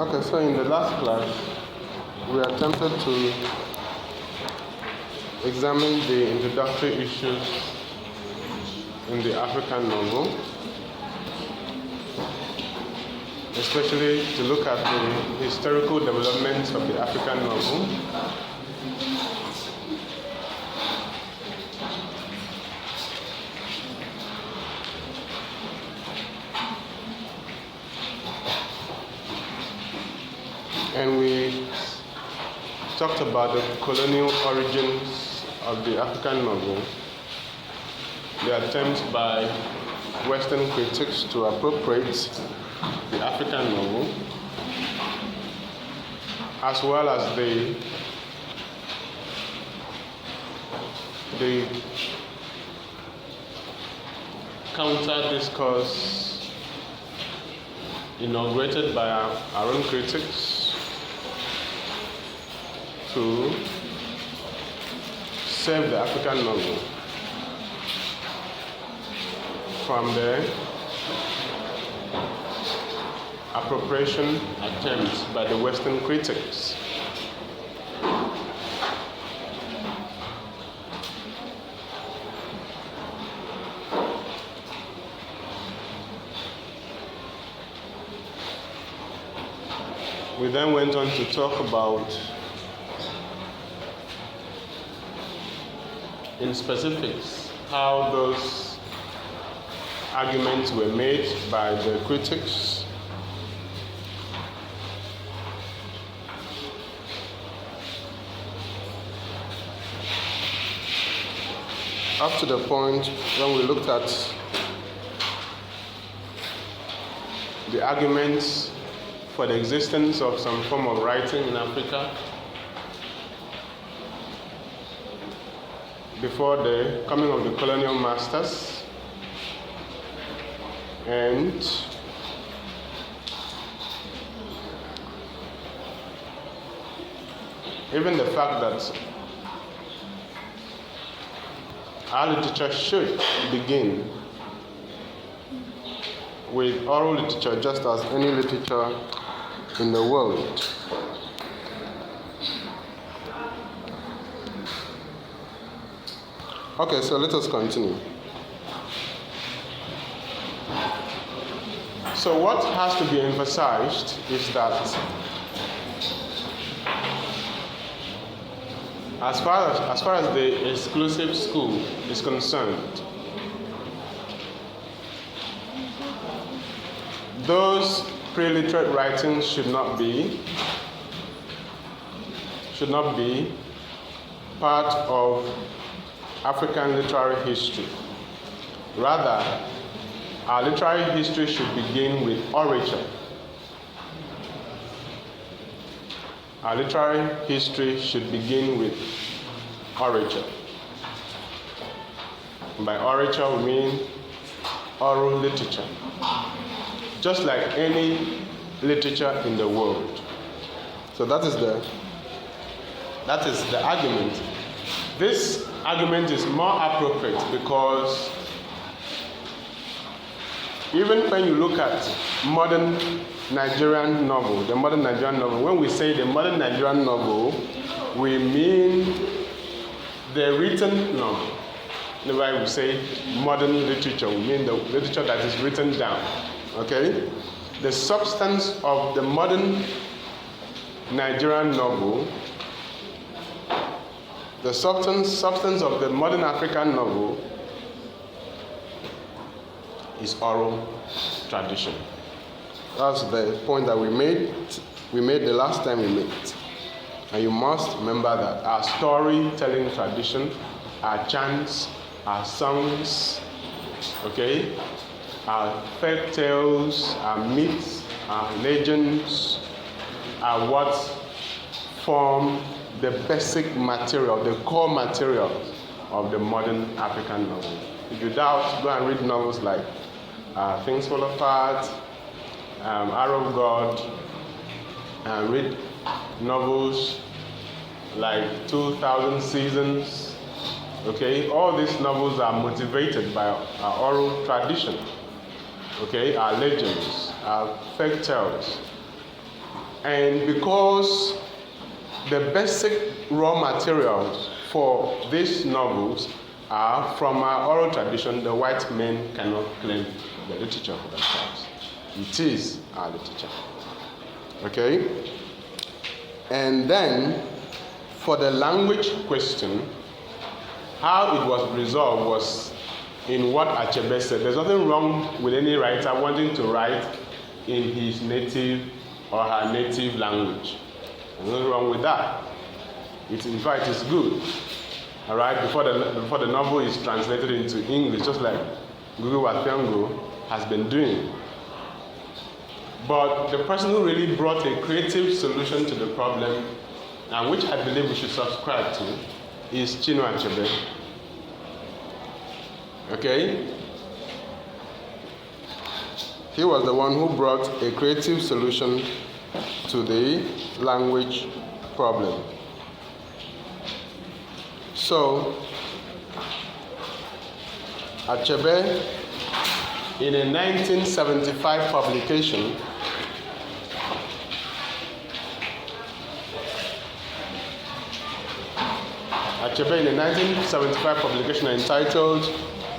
Okay, so in the last class, we attempted to examine the introductory issues in the African novel, especially to look at the historical developments of the African novel. And we talked about the colonial origins of the African novel, the attempts by Western critics to appropriate the African novel, as well as the counter-discourse inaugurated by our own critics to save the African novel from the appropriation attempts by the Western critics. We then went on to talk about, in specifics, how those arguments were made by the critics, up to the point when we looked at the arguments for the existence of some form of writing in Africa before the coming of the colonial masters, and even the fact that our literature should begin with oral literature just as any literature in the world. Okay, so let us continue. So what has to be emphasized is that as far as the exclusive school is concerned, those pre-literate writings should not be part of African literary history. Rather, our literary history should begin with orature. Our literary history should begin with orature. By orature, we mean oral literature. Just like any literature in the world. So that is the argument. This argument is more appropriate because even when you look at modern Nigerian novel, when we say the modern Nigerian novel, we mean the written novel. Whenever we say modern literature, we mean the literature that is written down. Okay? The substance of the modern Nigerian novel, the substance of the modern African novel is oral tradition. That's the point that we made the last time we met. And you must remember that our storytelling tradition, our chants, our songs, okay, our fairy tales, our myths, our legends are what form the basic material, the core material of the modern African novel. If you doubt, go and read novels like Things Fall Apart, Arrow of God, and read novels like 2000 Seasons. Okay, all these novels are motivated by our oral tradition. Okay, our legends, our fairy tales. And because the basic raw materials for these novels are from our oral tradition, the white men cannot claim the literature for themselves. It is our literature. Okay? And then, for the language question, how it was resolved was in what Achebe said. There's nothing wrong with any writer wanting to write in his native or her native language. There's nothing wrong with that. In fact, it's good. All right, before the novel is translated into English, just like Gugu wa Thiong'o has been doing. But the person who really brought a creative solution to the problem, and which I believe we should subscribe to, is Chinua Achebe. Okay? He was the one who brought a creative solution to the language problem. So, Achebe, in a 1975 publication, Achebe, in a 1975 publication entitled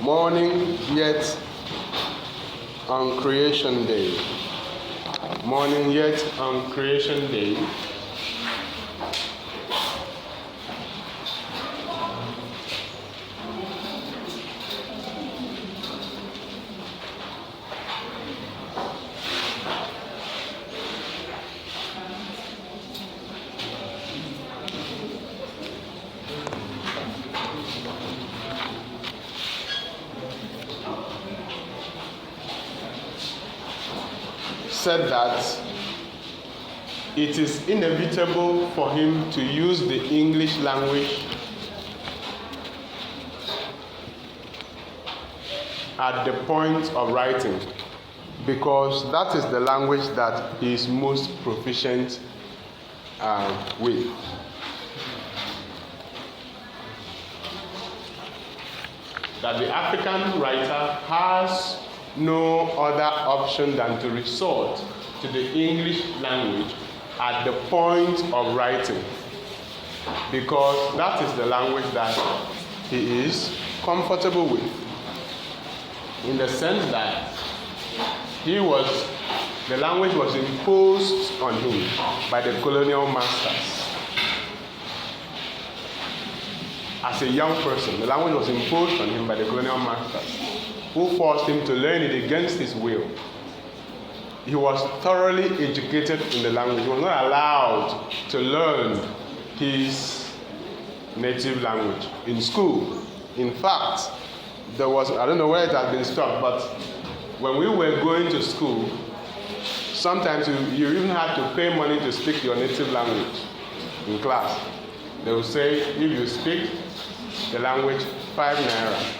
Morning Yet on Creation Day. Morning Yet on Creation Day. Said that it is inevitable for him to use the English language at the point of writing, because that is the language that he is most proficient with. That the African writer has no other option than to resort to the English language at the point of writing, because that is the language that he is comfortable with, in the sense that the language was imposed on him by the colonial masters. As a young person, the language was imposed on him by the colonial masters, who forced him to learn it against his will. He was thoroughly educated in the language. He was not allowed to learn his native language in school. In fact, there was, I don't know where it has been stopped, but when we were going to school, sometimes you even had to pay money to speak your native language in class. They will say, if you speak the language, 5 naira.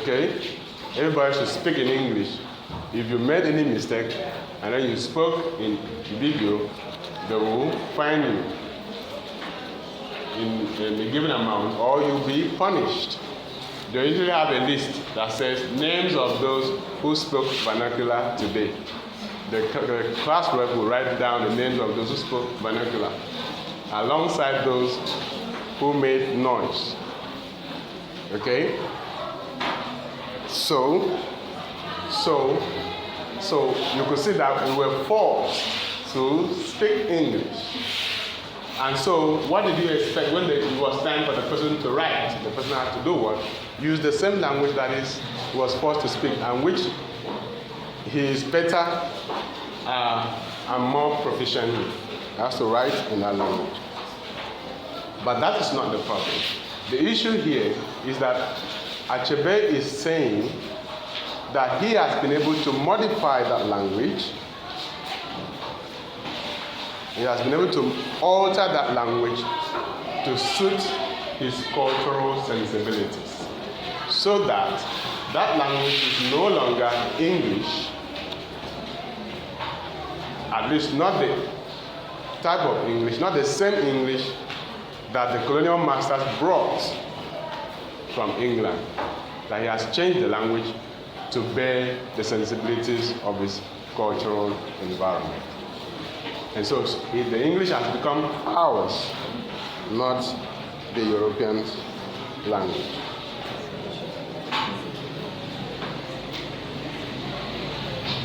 Okay? Everybody should speak in English. If you made any mistake and then you spoke in video, they will fine you in a given amount, or you'll be punished. They usually have a list that says names of those who spoke vernacular today. The class rep will write down the names of those who spoke vernacular, alongside those who made noise. Okay? So you could see that we were forced to speak English. And so what did you expect when it was time for the person to write? The person had to do what? Use the same language that he was forced to speak, and which he is better and more proficient in. He has to write in that language. But that is not the problem. The issue here is that Achebe is saying that he has been able to modify that language. He has been able to alter that language to suit his cultural sensibilities, so that that language is no longer English, at least not the type of English, not the same English that the colonial masters brought from England, that he has changed the language to bear the sensibilities of his cultural environment. And so the English has become ours, not the Europeans' language.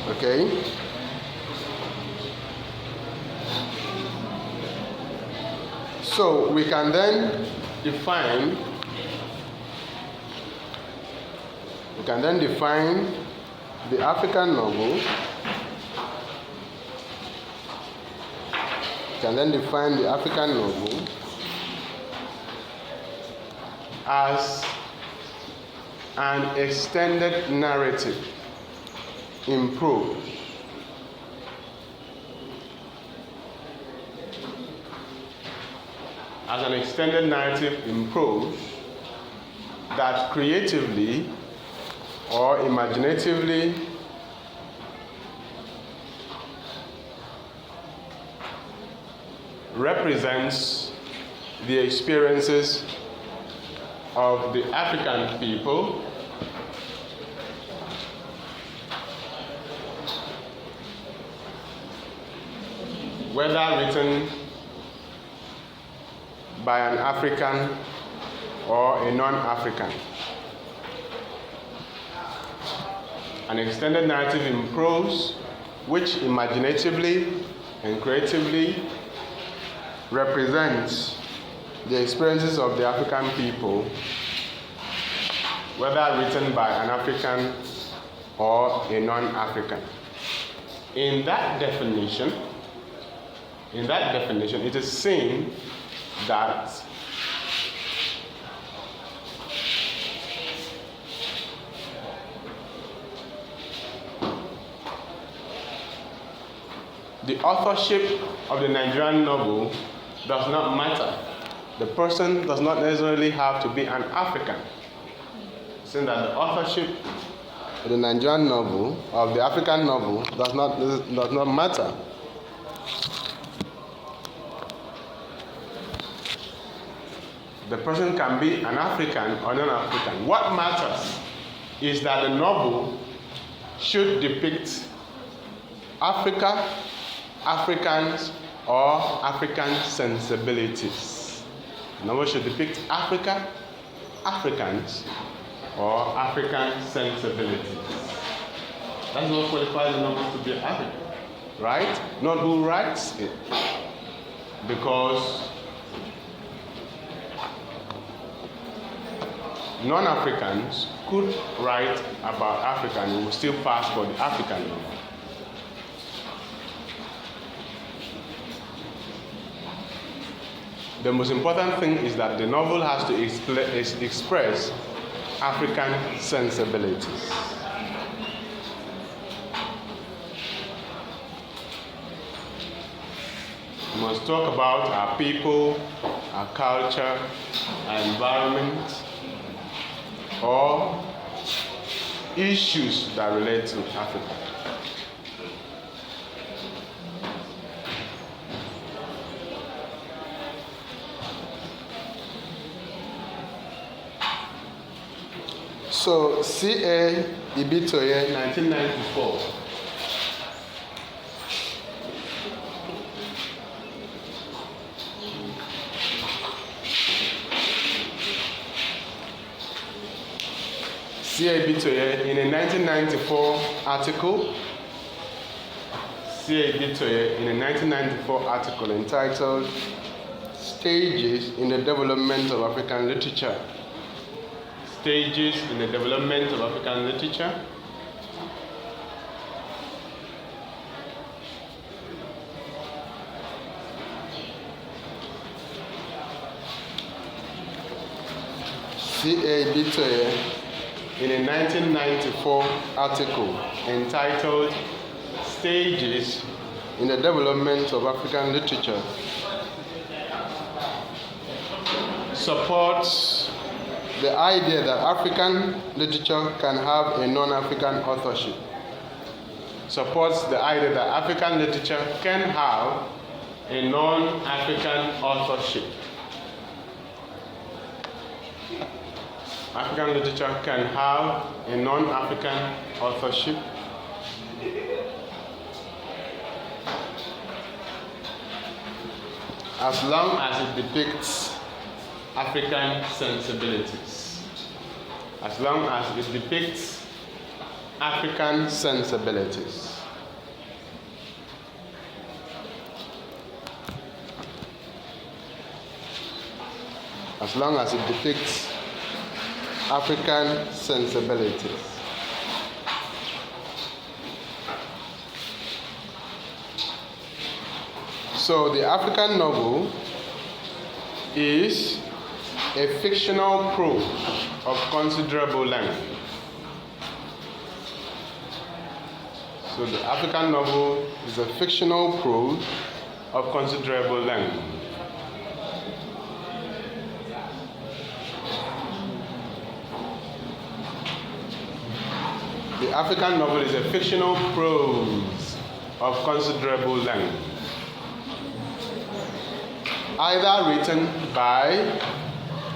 Okay? So we can then define the African novel. As an extended narrative in prose. As an extended narrative in prose that creatively or imaginatively represents the experiences of the African people whether written by an African or a non-African. An extended narrative in prose which imaginatively and creatively represents the experiences of the African people, whether written by an African or a non-African. In that definition, it is seen that the authorship of the Nigerian novel does not matter. The person does not necessarily have to be an African. Since that the authorship of the Nigerian novel, of the African novel, does not matter. The person can be an African or non-African. What matters is that the novel should depict Africa, Africans, or African sensibilities. The novel should depict Africa, Africans, or African sensibilities. That's what qualifies the novel to be African, right? Not who writes it. Because non-Africans could write about Africa and it will still pass for the African novel. The most important thing is that the novel has to express African sensibilities. We must talk about our people, our culture, our environment, or issues that relate to Africa. So, C.A. Ibitoye, 1994. C.A. Ibitoye, in a 1994 article entitled Stages in the Development of African Literature. Stages in the Development of African Literature. C.A. Ibitoye, in a 1994 article entitled Stages in the Development of African Literature, supports the idea that African literature can have a non-African authorship. Supports the idea that African literature can have a non-African authorship. African literature can have a non-African authorship. as long as it depicts African sensibilities. As long as it depicts African sensibilities. As long as it depicts African sensibilities. So the African novel is a fictional prose of considerable length. So the African novel is a fictional prose of considerable length. The African novel is a fictional prose of considerable length, either written by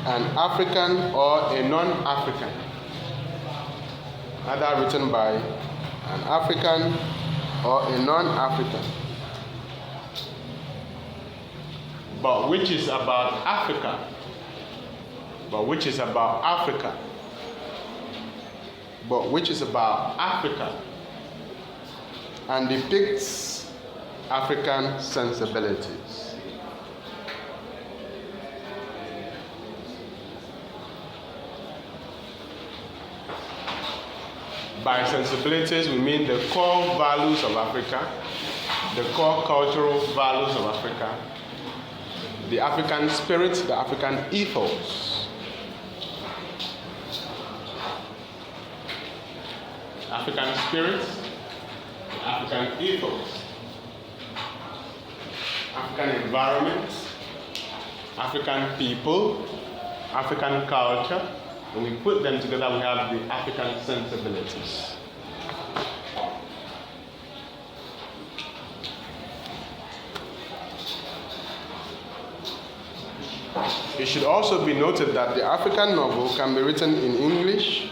an African or a non-African. Either written by an African or a non-African. But which is about Africa. But which is about Africa. But which is about Africa and depicts African sensibilities. By sensibilities, we mean the core values of Africa, the core cultural values of Africa, the African spirit, the African ethos. African spirit, the African ethos, African environment, African people, African culture. When we put them together, we have the African sensibilities. It should also be noted that the African novel can be written in English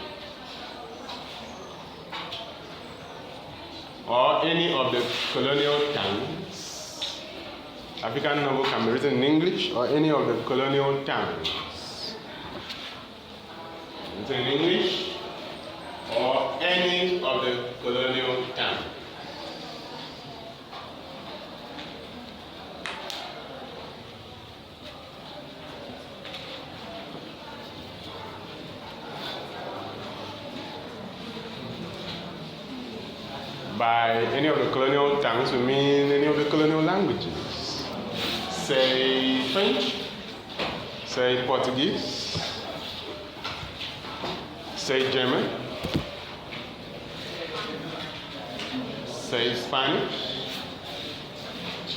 or any of the colonial tongues. African novel can be written in English or any of the colonial tongues. Written in English or any of the colonial tongues. By any of the colonial tongues, we mean any of the colonial languages. Say French, say Portuguese, say German, say Spanish,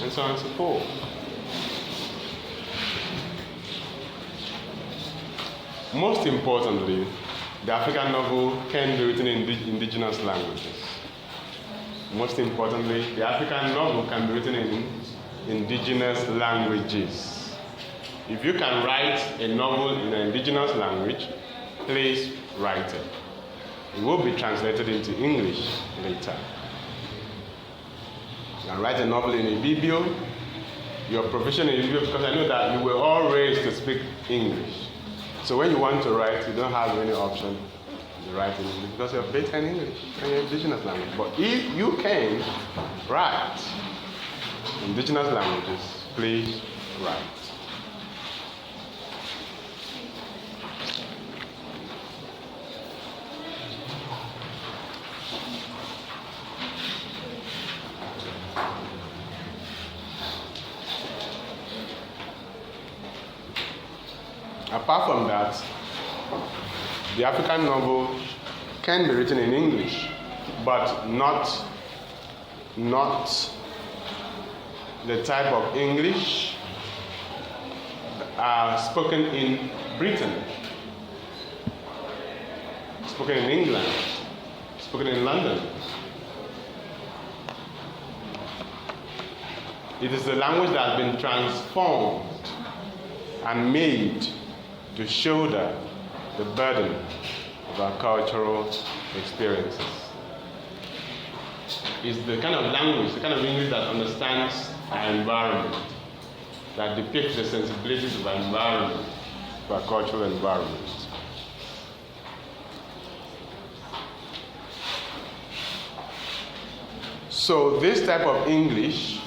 and so on and so forth. Most importantly, the African novel can be written in indigenous languages. Most importantly, the African novel can be written in indigenous languages. If you can write a novel in an indigenous language, please write it. It will be translated into English later. You can write a novel in Ibibio. Your profession in Ibibio, because I know that you were all raised to speak English. So when you want to write, you don't have any option. You write in English because you're based in English and your indigenous language. But if you can write indigenous languages, please write. Apart from that, the African novel can be written in English, but not the type of English spoken in Britain, spoken in England, spoken in London. It is a language that has been transformed and made to shoulder the burden of our cultural experiences. It's the kind of language, the kind of English that understands our environment, that depicts the sensibilities of our environment, of our cultural environment. So this type of English,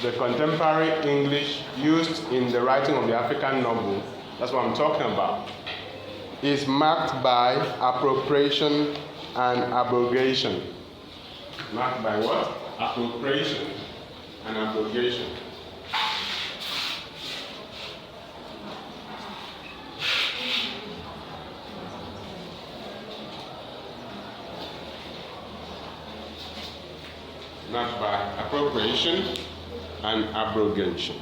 the contemporary English used in the writing of the African novel, that's what I'm talking about, is marked by appropriation and abrogation. Marked by what? Appropriation and abrogation. Marked by appropriation and abrogation.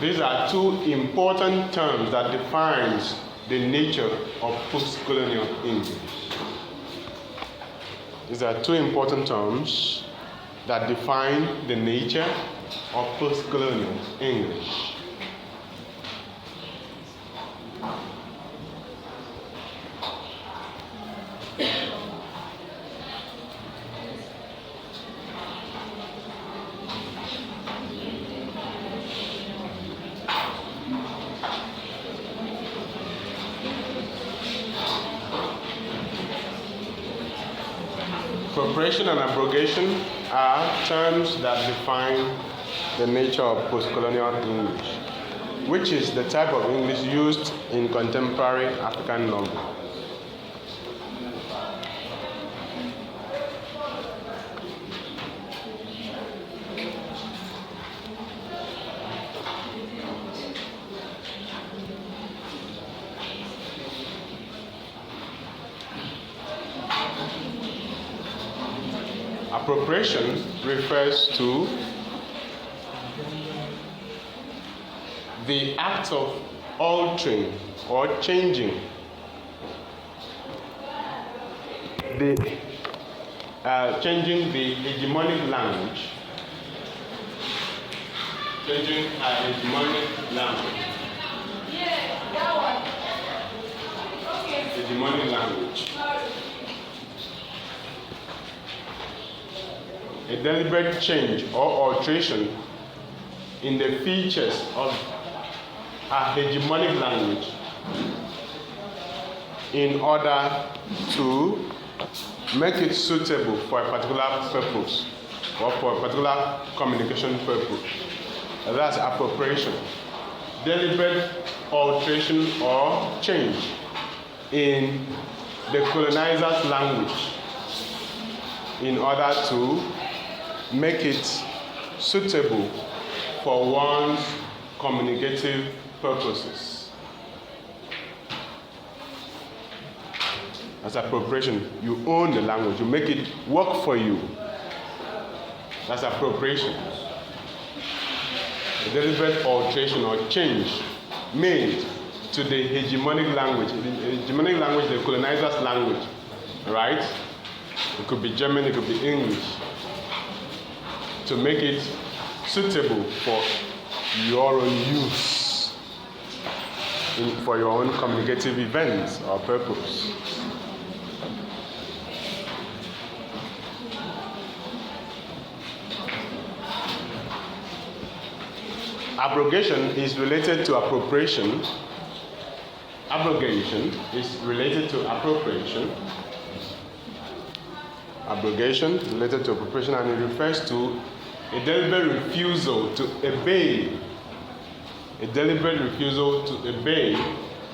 These are two important terms that defines the nature of post-colonial English. These are two important terms that define the nature of post-colonial English. Appropriation and abrogation are terms that define the nature of post-colonial English, which is the type of English used in contemporary African novel. Appropriation refers to the act of altering or changing the hegemonic language, changing a hegemonic language, hegemonic language. A deliberate change or alteration in the features of a hegemonic language in order to make it suitable for a particular purpose or for a particular communication purpose. That's appropriation. Deliberate alteration or change in the colonizer's language in order to make it suitable for one's communicative purposes. That's appropriation. You own the language, you make it work for you. That's appropriation. A deliberate alteration or change made to the hegemonic language. The hegemonic language, the colonizer's language, right? It could be German, it could be English, to make it suitable for your own use, for your own communicative events or purpose. Abrogation is related to appropriation. Abrogation is related to appropriation. Abrogation related to appropriation, and it refers to a deliberate refusal to obey,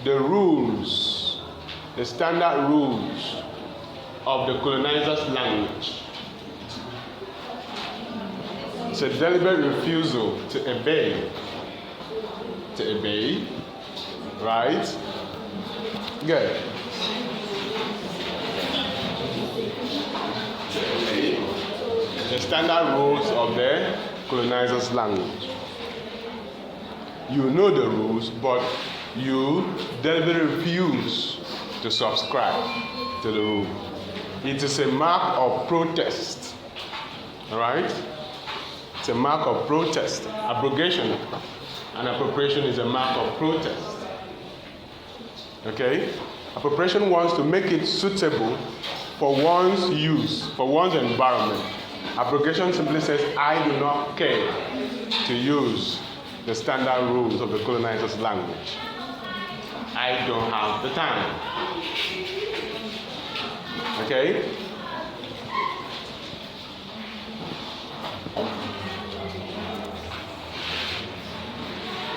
the rules, the standard rules of the colonizer's language. It's a deliberate refusal to obey, right? Good. The standard rules of the colonizer's language. You know the rules, but you deliberately refuse to subscribe to the rule. It is a mark of protest. Alright? It's a mark of protest. Abrogation and appropriation is a mark of protest. Okay? Appropriation wants to make it suitable for one's use, for one's environment. Abrogation simply says, I do not care to use the standard rules of the colonizer's language. I don't have the time. Okay?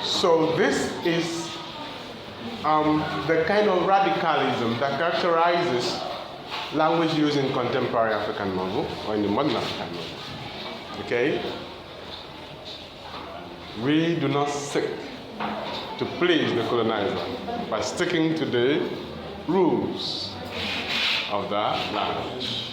So this is the kind of radicalism that characterizes language use in contemporary African novel or in the modern African novel. Okay? We do not seek to please the colonizer by sticking to the rules of that language.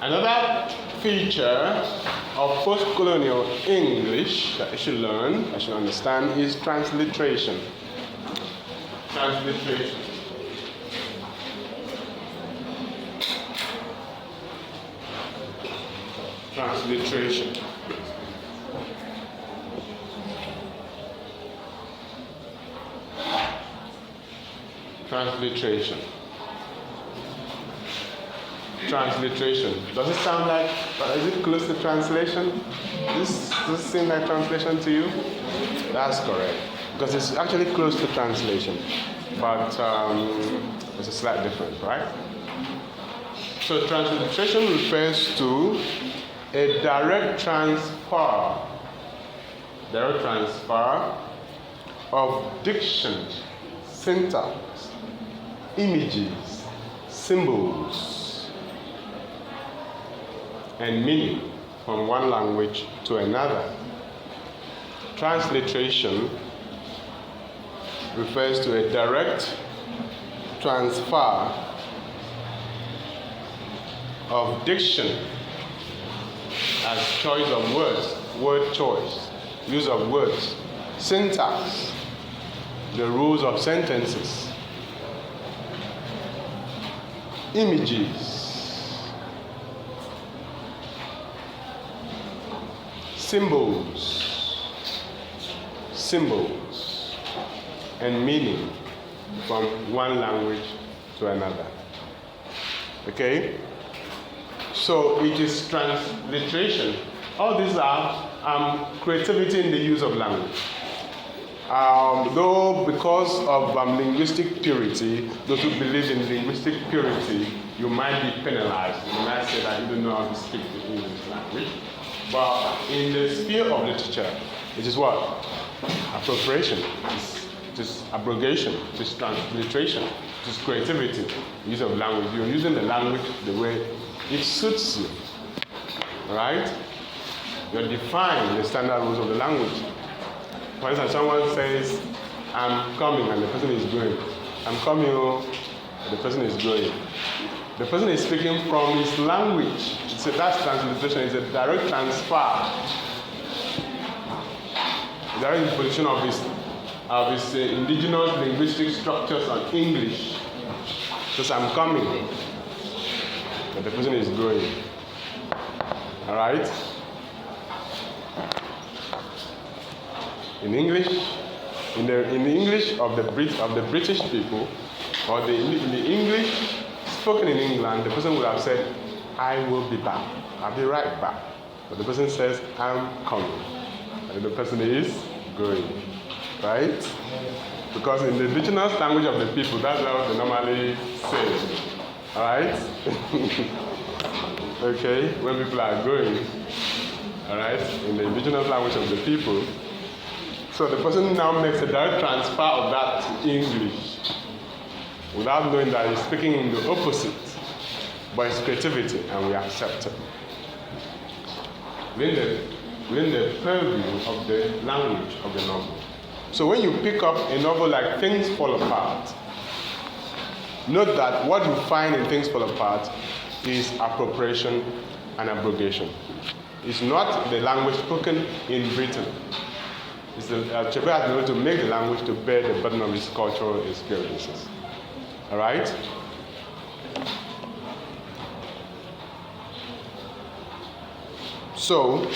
Another feature of post-colonial English that you should learn, I should understand, is transliteration. Transliteration. Transliteration. Transliteration. Transliteration. Does it sound like, is it close to translation? Does this seem like translation to you? That's correct. Because it's actually close to translation. But there's a slight difference, right? So transliteration refers to a direct transfer of diction, syntax, images, symbols, and meaning from one language to another. Transliteration refers to a direct transfer of diction as choice of words, word choice, use of words, syntax, the rules of sentences, images, symbols, and meaning from one language to another. Okay? So it is transliteration. All these are creativity in the use of language. Though because of linguistic purity, those who believe in linguistic purity, you might be penalized. You might say that you don't know how to speak the English language. But in the sphere of literature, it is what? Appropriation, it is abrogation, it is transliteration, it is creativity, use of language. You're using the language the way it suits you. Alright? You're defying the standard rules of the language. For instance, someone says, I'm coming, and the person is going. I'm coming, the person is going. The person is speaking from his language. That's transliteration. It's a direct transfer. Direct imposition of his indigenous linguistic structures on English. Says, I'm coming, but the person is going. All right? In English, in the English of the British people, or in the English spoken in England, the person would have said, I will be back. I'll be right back. But the person says, I'm coming. And the person is going. Right? Because in the indigenous language of the people, that's how they normally say. Alright? Okay? When people are going. Alright? In the indigenous language of the people. So the person now makes a direct transfer of that to English without knowing that he's speaking in the opposite. But it's creativity, and we accept it. Within the purview of the language of the novel. So when you pick up a novel like Things Fall Apart, note that what you find in Things Fall Apart is appropriation and abrogation. It's not the language spoken in Britain. It's Achebe has been able to make the language to bear the burden of his cultural experiences. All right? So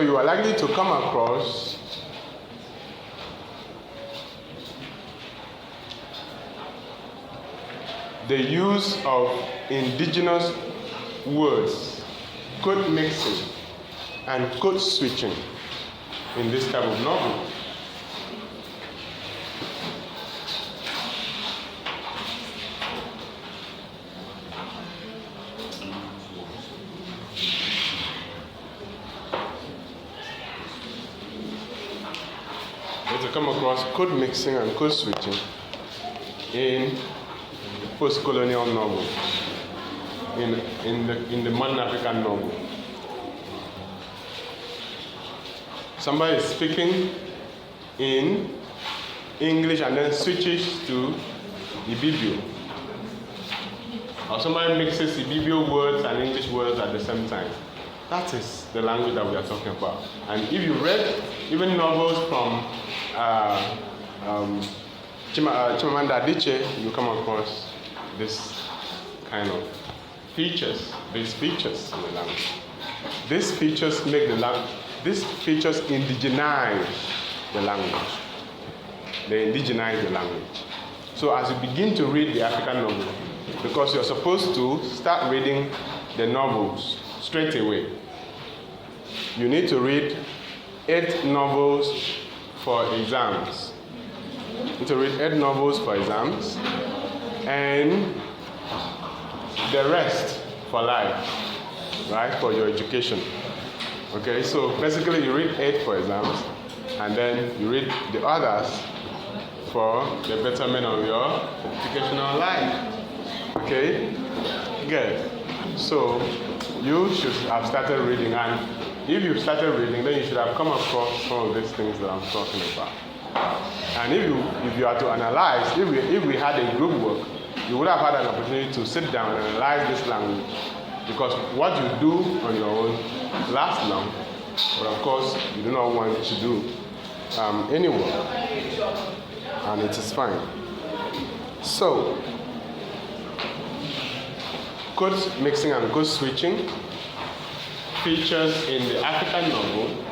you are likely to come across the use of indigenous words, code mixing, and code switching in this type of novel. To come across code mixing and code switching in post-colonial novel, in the modern African novel. Somebody is speaking in English and then switches to Ibibio. Or somebody mixes Ibibio words and English words at the same time. That is the language that we are talking about. And if you read even novels from Chimamanda Adichie, you come across this kind of features, these features in the language. These features indigenize the language. They indigenize the language. So as you begin to read the African novel, because you're supposed to start reading the novels straight away, you need to read 8 novels for exams. You need to read 8 novels for exams, and the rest for life, right? For your education. Okay, so basically you read 8 for exams, and then you read the others for the betterment of your educational life. Okay, good. So you should have started reading, and if you've started reading, then you should have come across some of these things that I'm talking about. And if you are to analyze, if we had a group work, you would have had an opportunity to sit down and analyze this language, because what you do on your own lasts long, but of course you do not want to do anywhere, and it is fine. So, code mixing and code switching features in the African novel,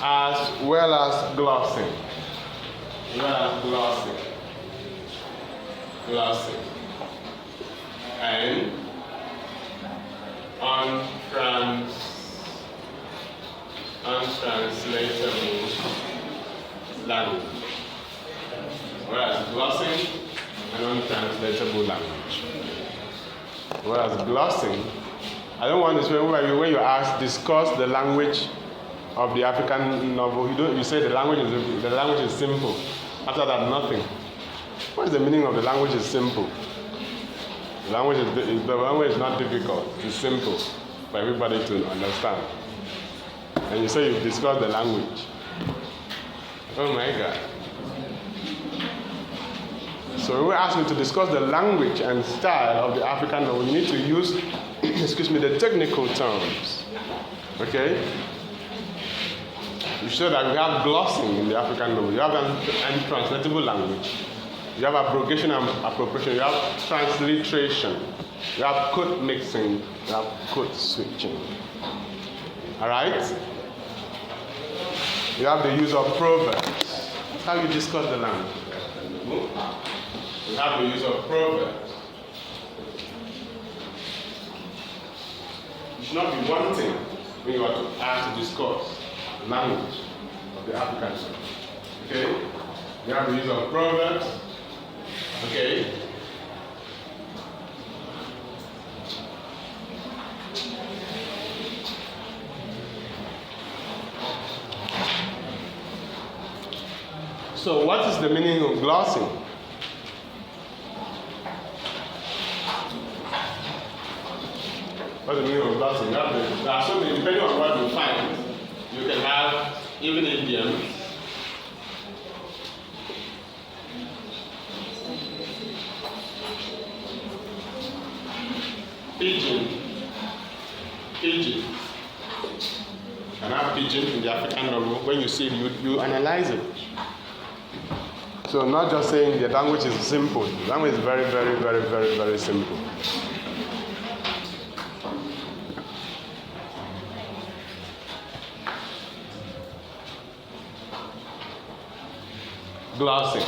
as well as glossing. And untranslatable language. Whereas glossing and untranslatable language. Whereas glossing, I don't want this when you ask, discuss the language of the African novel, you say the language is simple. After that, nothing. What is the meaning of the language is simple? The language is not difficult. It's simple for everybody to understand. And you say you've discussed the language. Oh my God. So when we ask you to discuss the language and style of the African novel, you need to use, the technical terms. Okay? You show that we have glossing in the African novel. You have untranslatable language. You have abrogation and appropriation. You have transliteration. You have code mixing. You have code switching. All right? You have the use of proverbs. That's how you discuss the language. You have the use of proverbs. You should not be wanting when you are asked to discuss the language of the Africans. Okay? You have the use of proverbs. Okay? So what is the meaning of glossing? What's the meaning of glossing? There are so many, depending on what you find. You can have even idioms. Pidgin. You can have pidgin in the African novel. When you see it, you analyze it. So not just saying the language is simple. The language is very, very, very, very, very simple. glossing.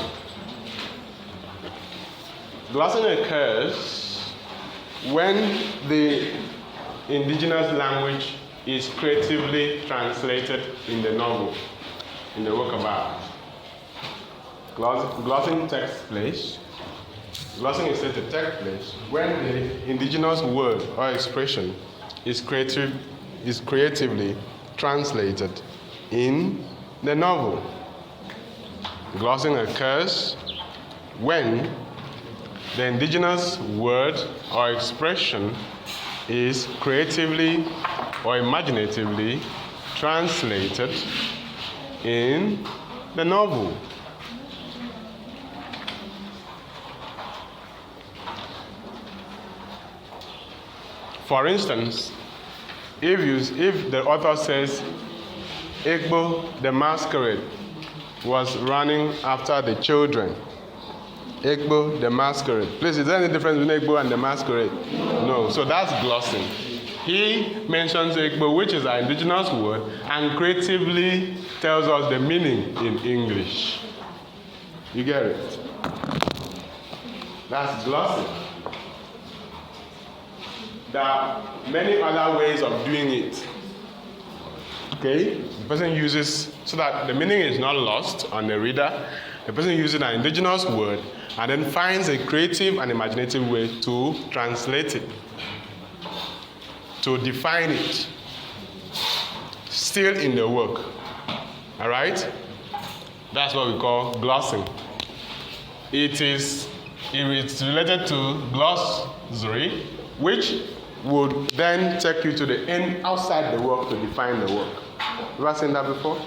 Glossing occurs when the indigenous language is creatively translated in the novel, in the work of art. Glossing takes place. Glossing is said to take place when the indigenous word or expression is creatively translated in the novel. Glossing occurs when the indigenous word or expression is creatively or imaginatively translated in the novel. For instance, if the author says Egbo the masquerade was running after the children, Egbo the masquerade. Please, is there any difference between Egbo and the masquerade? No, so that's glossing. He mentions Egbo, which is our indigenous word, and creatively tells us the meaning in English. You get it? That's glossing. There are many other ways of doing it. Okay? The person uses, so that the meaning is not lost on the reader, the person uses an indigenous word and then finds a creative and imaginative way to translate it, to define it, still in the work. All right? That's what we call glossing. It's related to glossary, which would then take you to the end outside the work to define the work. Have you ever seen that before?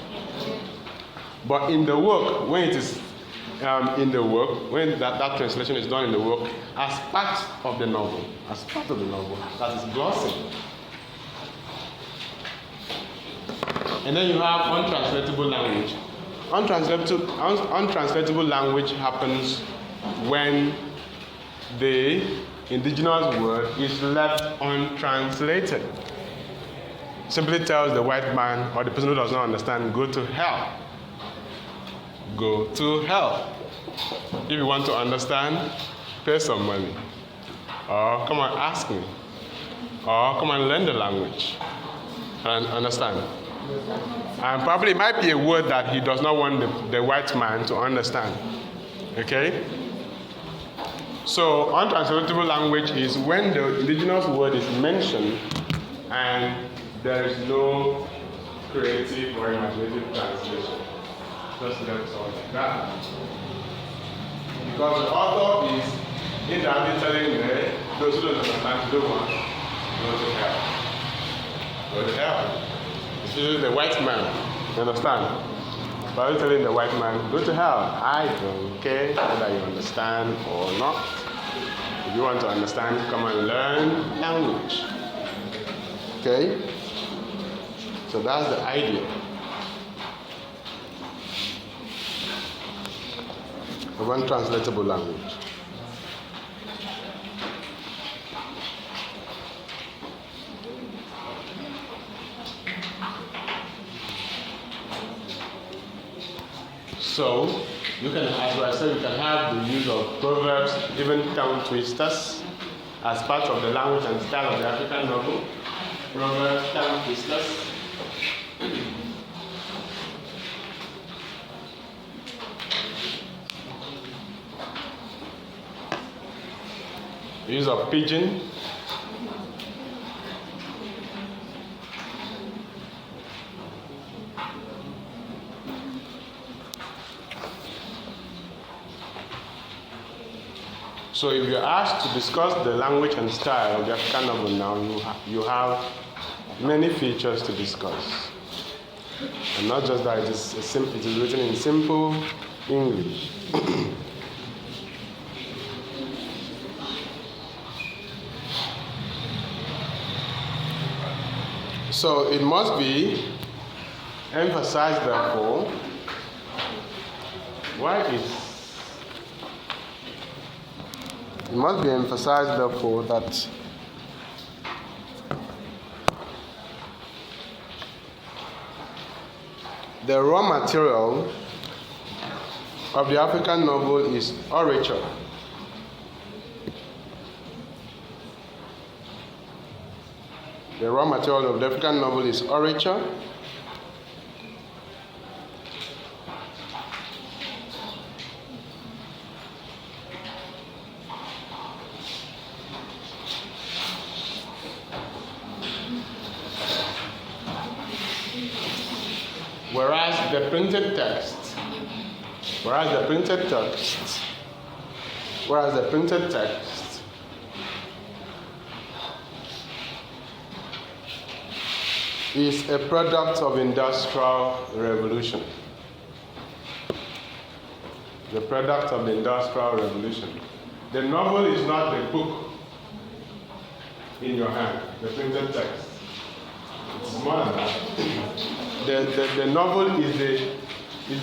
But in the work, when it is in the work, when that translation is done in the work, as part of the novel, that is glossing. And then you have untranslatable language. Untranslatable language happens when the indigenous word is left untranslated. Simply tells the white man or the person who does not understand, go to hell. Go to hell. If you want to understand, pay some money. Or come and ask me. Or come and learn the language. And understand. And probably it might be a word that he does not want the white man to understand. Okay? So, untranslatable language is when the indigenous word is mentioned and there is no creative or imaginative translation. Just left out like that. Because the author is indirectly telling those who don't understand, don't want, go to hell. Go to hell. It's usually the white man, you understand? But I'm telling the white man, go to hell. I don't care whether you understand or not. If you want to understand, come and learn language. Okay? So that's the idea of untranslatable language. So, you can, as I said, you can have the use of proverbs, even tongue twisters, as part of the language and style of the African novel. Proverbs, tongue twisters. Use of pidgin. So if you're asked to discuss the language and style of the African novel now, you have many features to discuss. And not just that, it is written in simple English. So it must be emphasized, therefore, it must be emphasized, therefore, that the raw material of the African novel is orature. The raw material of the African novel is orature. Whereas the printed text is a product of industrial revolution. The product of the industrial revolution. The novel is not the book in your hand, the printed text. It's more than that. The novel is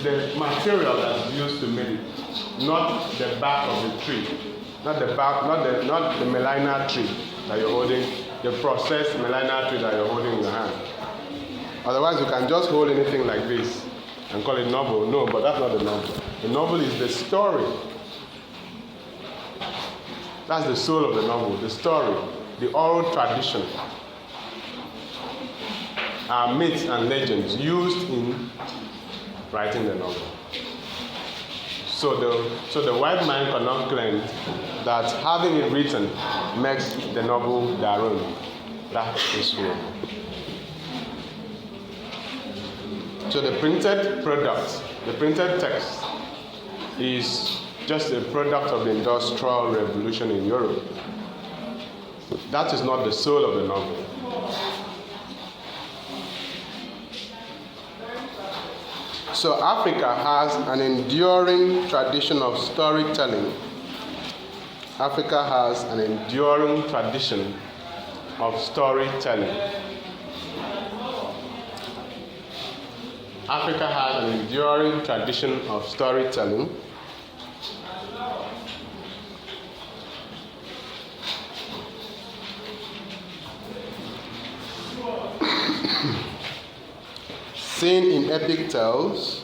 the material that's used to make it, not the bark of the tree, not the melina tree that you're holding, the processed melina tree that you're holding in your hand. Otherwise, you can just hold anything like this and call it novel. No, but that's not the novel. The novel is the story. That's the soul of the novel, the story, the oral tradition. Are myths and legends used in writing the novel. So the white man cannot claim that having it written makes the novel their own. That is wrong. So the printed product, the printed text, is just a product of the Industrial Revolution in Europe. That is not the soul of the novel. So Africa has an enduring tradition of storytelling. Africa has an enduring tradition of storytelling. Africa has an enduring tradition of storytelling. Seen in epic tales,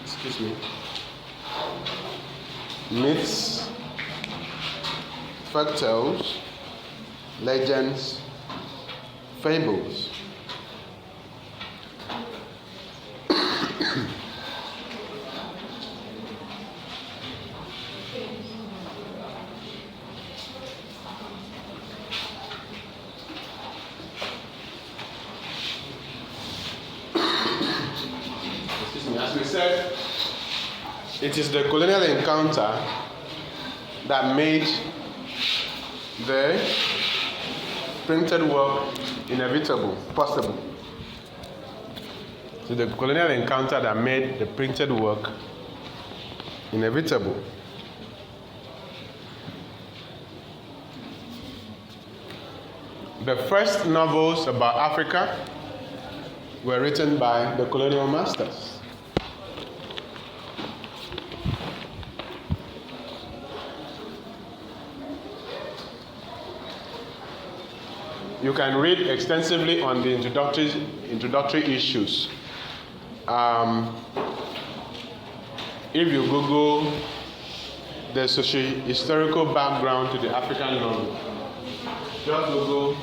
excuse me, myths, folk tales, legends, fables. As we said, it is the colonial encounter that made the printed work inevitable, possible. It is the colonial encounter that made the printed work inevitable. The first novels about Africa were written by the colonial masters. You can read extensively on the introductory issues. If you Google the socio-historical background to the African novel, just Google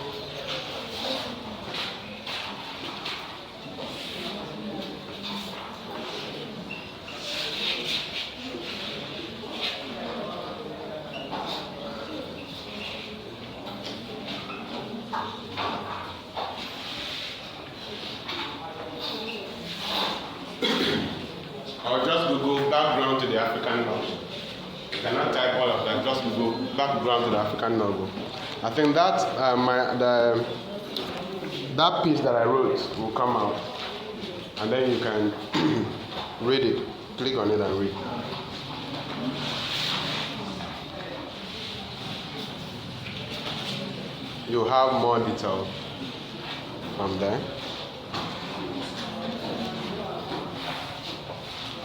or just Google background to the African novel. You cannot type all of that, just Google background to the African novel. I think that that piece that I wrote will come out, and then you can read it. Click on it and read. You have more detail from there.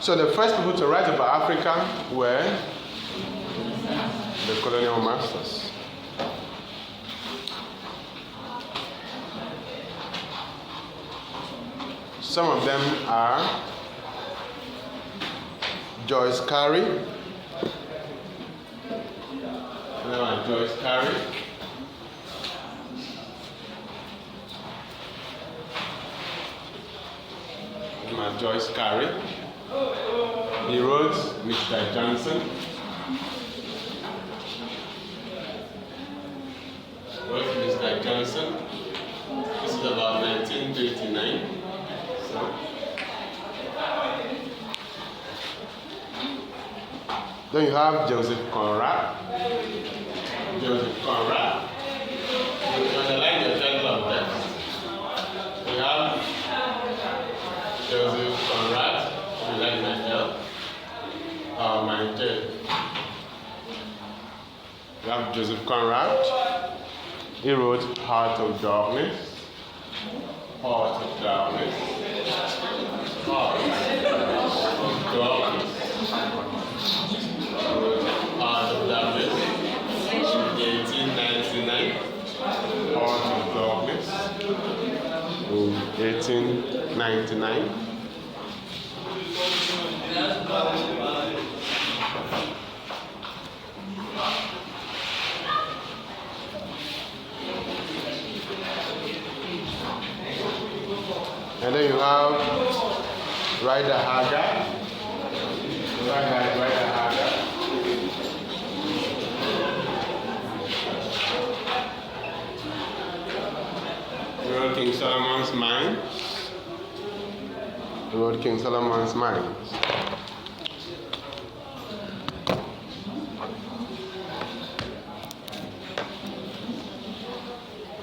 So the first people to write about Africa were the colonial masters. Some of them are Joyce Carey. Joyce Carey. Joyce Carey. He wrote Mr. Johnson. Wrote Mr. Johnson. This is about 1929. Then you have Joseph Conrad. Joseph Conrad. You underline your title of text. We have Joseph Conrad. You like my L? My J. We have Joseph Conrad. He wrote Heart of Darkness. Heart of Darkness. Heart of Darkness. Heart of Darkness, 1899. Heart of Darkness, 1899. And then you have Rider Haggard. Rider Haggard. Wrote King Solomon's Mines. Wrote King Solomon's Mines.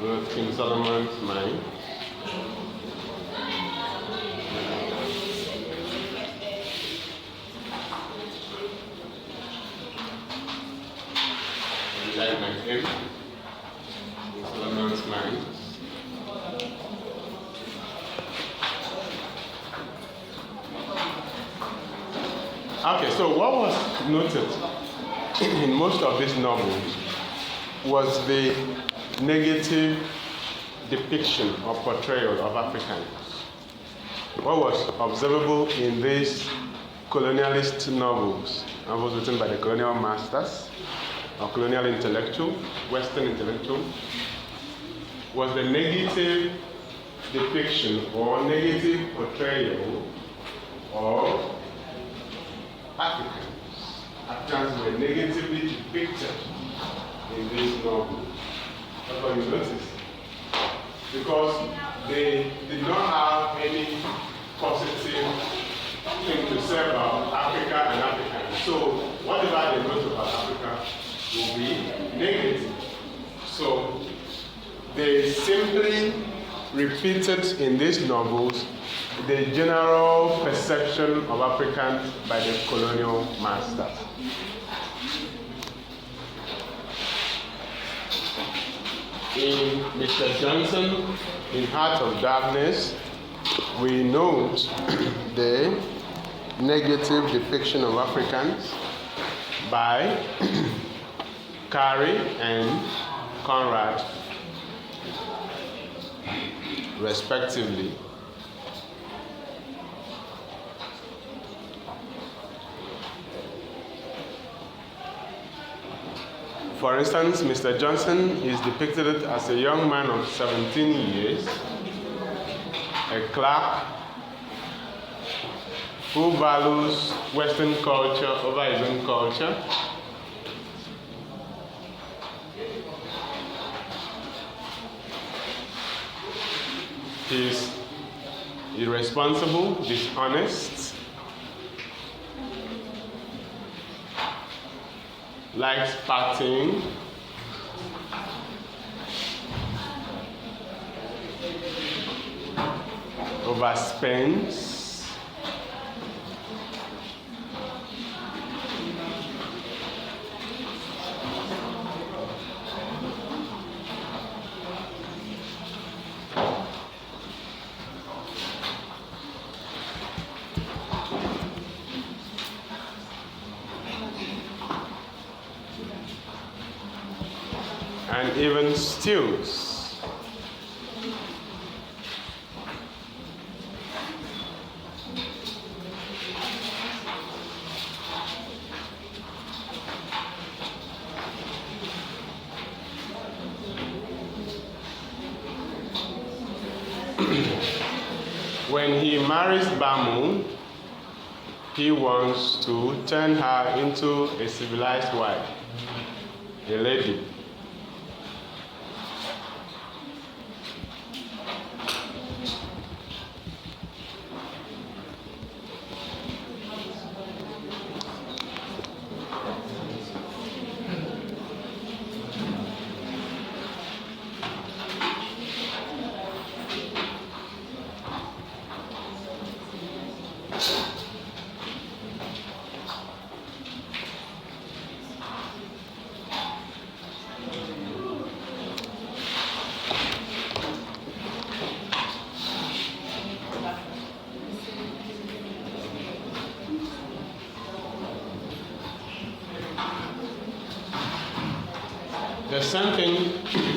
Wrote King Solomon's Mines. Like my hymn. King Solomon's Mines. Okay, so what was noted in most of these novels was the negative depiction or portrayal of Africans. What was observable in these colonialist novels written by the colonial masters or colonial intellectual, Western intellectual, was the negative depiction or negative portrayal of Africans. Africans were negatively depicted in this novel. That's what you notice. Because they did not have any positive thing to say about Africa and Africans. So whatever they wrote about Africa will be negative. So they simply repeated in these novels the general perception of Africans by the colonial masters. In Mr. Johnson, in Heart of Darkness, we note the negative depiction of Africans by Carey and Conrad, respectively. For instance, Mr. Johnson is depicted as a young man of 17 years, a clerk who values Western culture over his own culture. He is irresponsible, dishonest, likes partying, overspends, and even steals. When he marries Bamu, he wants to turn her into a civilized wife, a lady. The same thing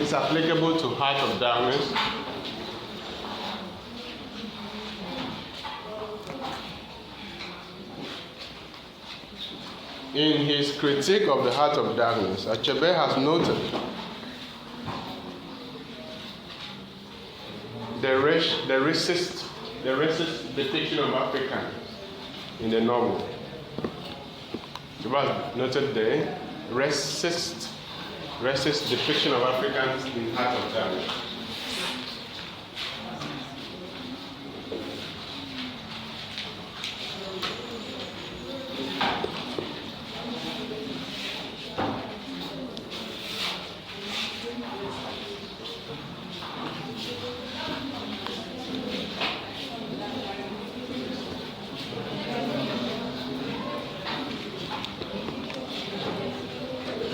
is applicable to Heart of Darkness. In his critique of the Heart of Darkness, Achebe has noted the racist depiction of Africans in the novel. He has noted the racist depiction of Africans in Heart of Darkness.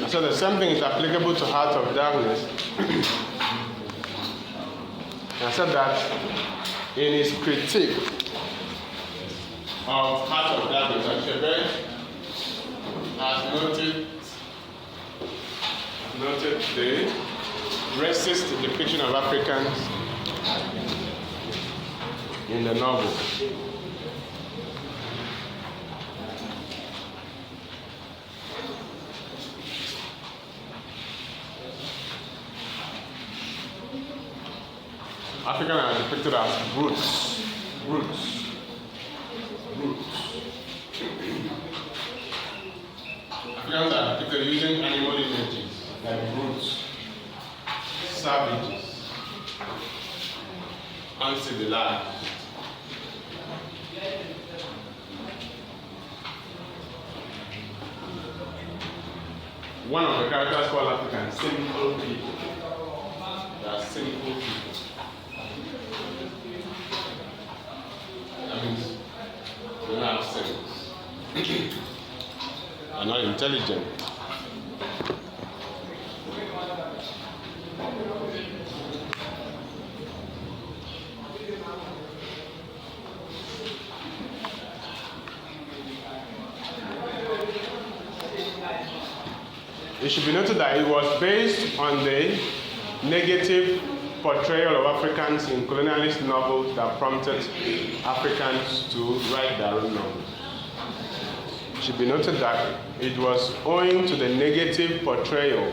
So the same thing is applicable to Heart of Darkness. I said that in his critique of Heart of Darkness, Achebe has noted the racist depiction of Africans in the novel. Africans are depicted as brutes. Africans are depicted using animal images like brutes, savages, uncivilized. One of the characters called African simple people. They are simple people. That means they don't have sense. They're not intelligent. It should be noted that it was based on the negative portrayal of Africans in colonialist novels that prompted Africans to write their own novels. It should be noted that it was owing to the negative portrayal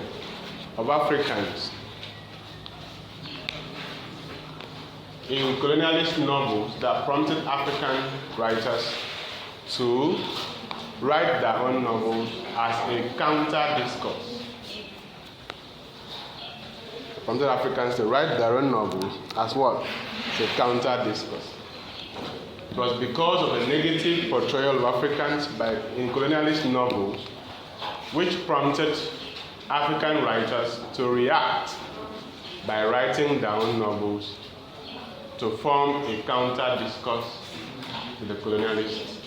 of Africans in colonialist novels that prompted African writers to write their own novels as a counter-discourse. Prompted Africans to write their own novels as what? As a counter-discourse. It was because of the negative portrayal of Africans in colonialist novels which prompted African writers to react by writing their own novels to form a counter-discourse to the colonialist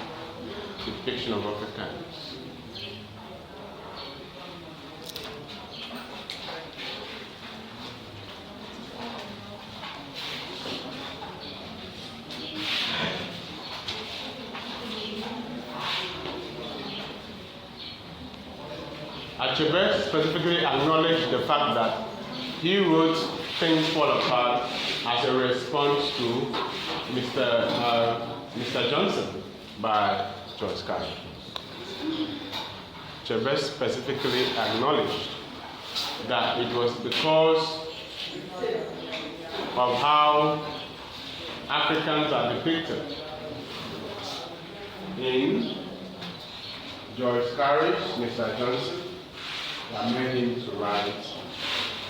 depiction of Africans. Achebe specifically acknowledged the fact that he wrote Things Fall Apart as a response to Mr. Johnson by George Carey. Achebe specifically acknowledged that it was because of how Africans are depicted in George Carey's Mr. Johnson that made him to write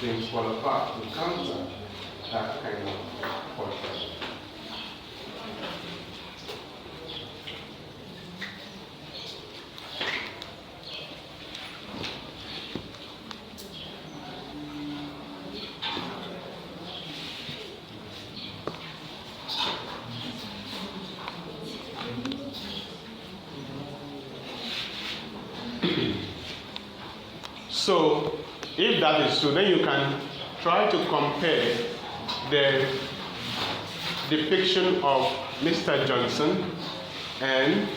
Things Fall Apart to counter that kind of portrait. So, if that is true, then you can try to compare the depiction of Mr. Johnson and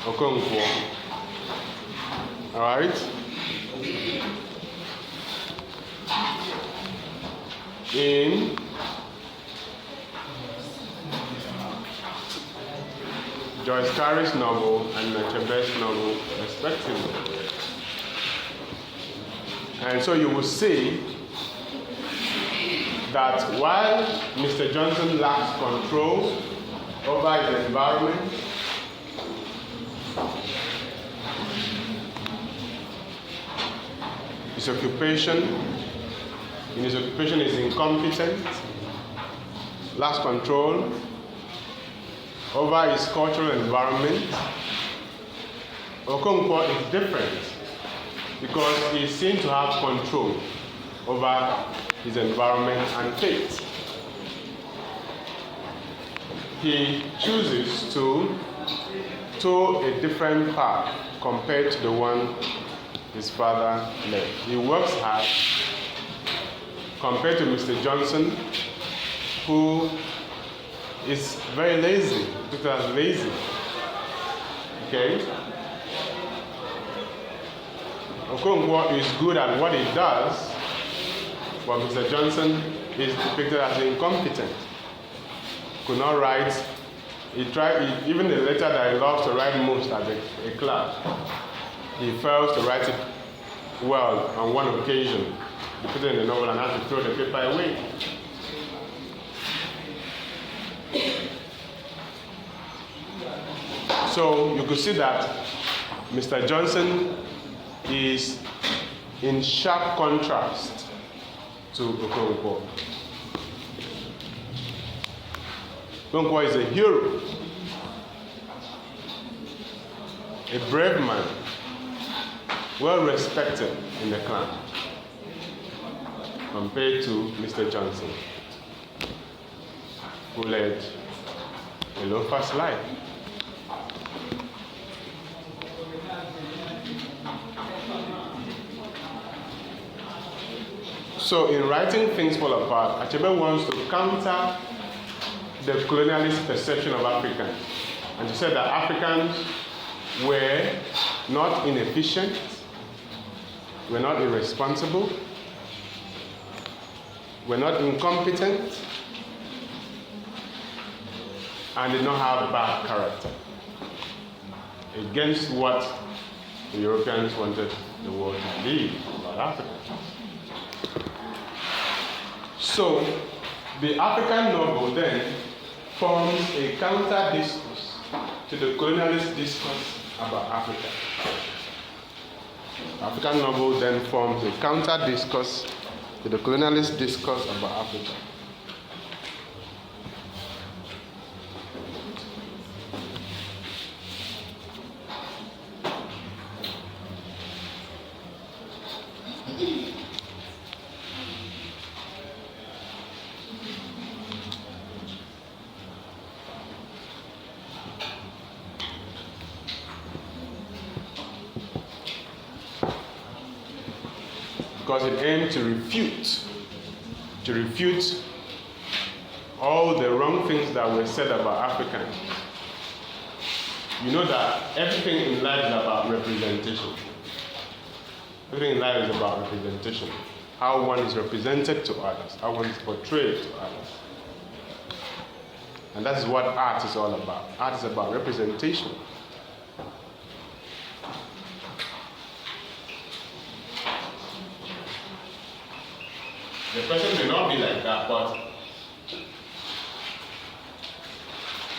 Okonkwo. All right? In Joyce Carey's novel and Achebe's novel, respectively. And so you will see that while Mr. Johnson lacks control over his environment, his occupation is incompetent, lacks control over his cultural environment, Okonkwo is different, because he seems to have control over his environment and fate. He chooses to toe a different path compared to the one his father led. He works hard compared to Mr. Johnson, who is very lazy, because lazy. Okay? Okonkwo is good at what he does, but Mr. Johnson is depicted as incompetent. Could not write. Even the letter that he loves to write most as a clerk, he fails to write it well on one occasion, depicted in the novel, and has to throw the paper away. So you could see that Mr. Johnson is in sharp contrast to Okonkwo. Okonkwo is a hero, a brave man, well respected in the clan, compared to Mr. Johnson, who led a low-fast life. So in writing Things Fall Apart, Achebe wants to counter the colonialist perception of Africans, and to say that Africans were not inefficient, were not irresponsible, were not incompetent, and did not have bad character, against what the Europeans wanted the world to believe about Africa. So, the African novel then forms a counter-discourse to the colonialist discourse about Africa. The African novel then forms a counter-discourse to the colonialist discourse about Africa. Because it aimed to refute all the wrong things that were said about Africans. You know that everything in life is about representation. Everything in life is about representation. How one is represented to others, how one is portrayed to others. And that is what art is all about. Art is about representation. The person may not be like that, but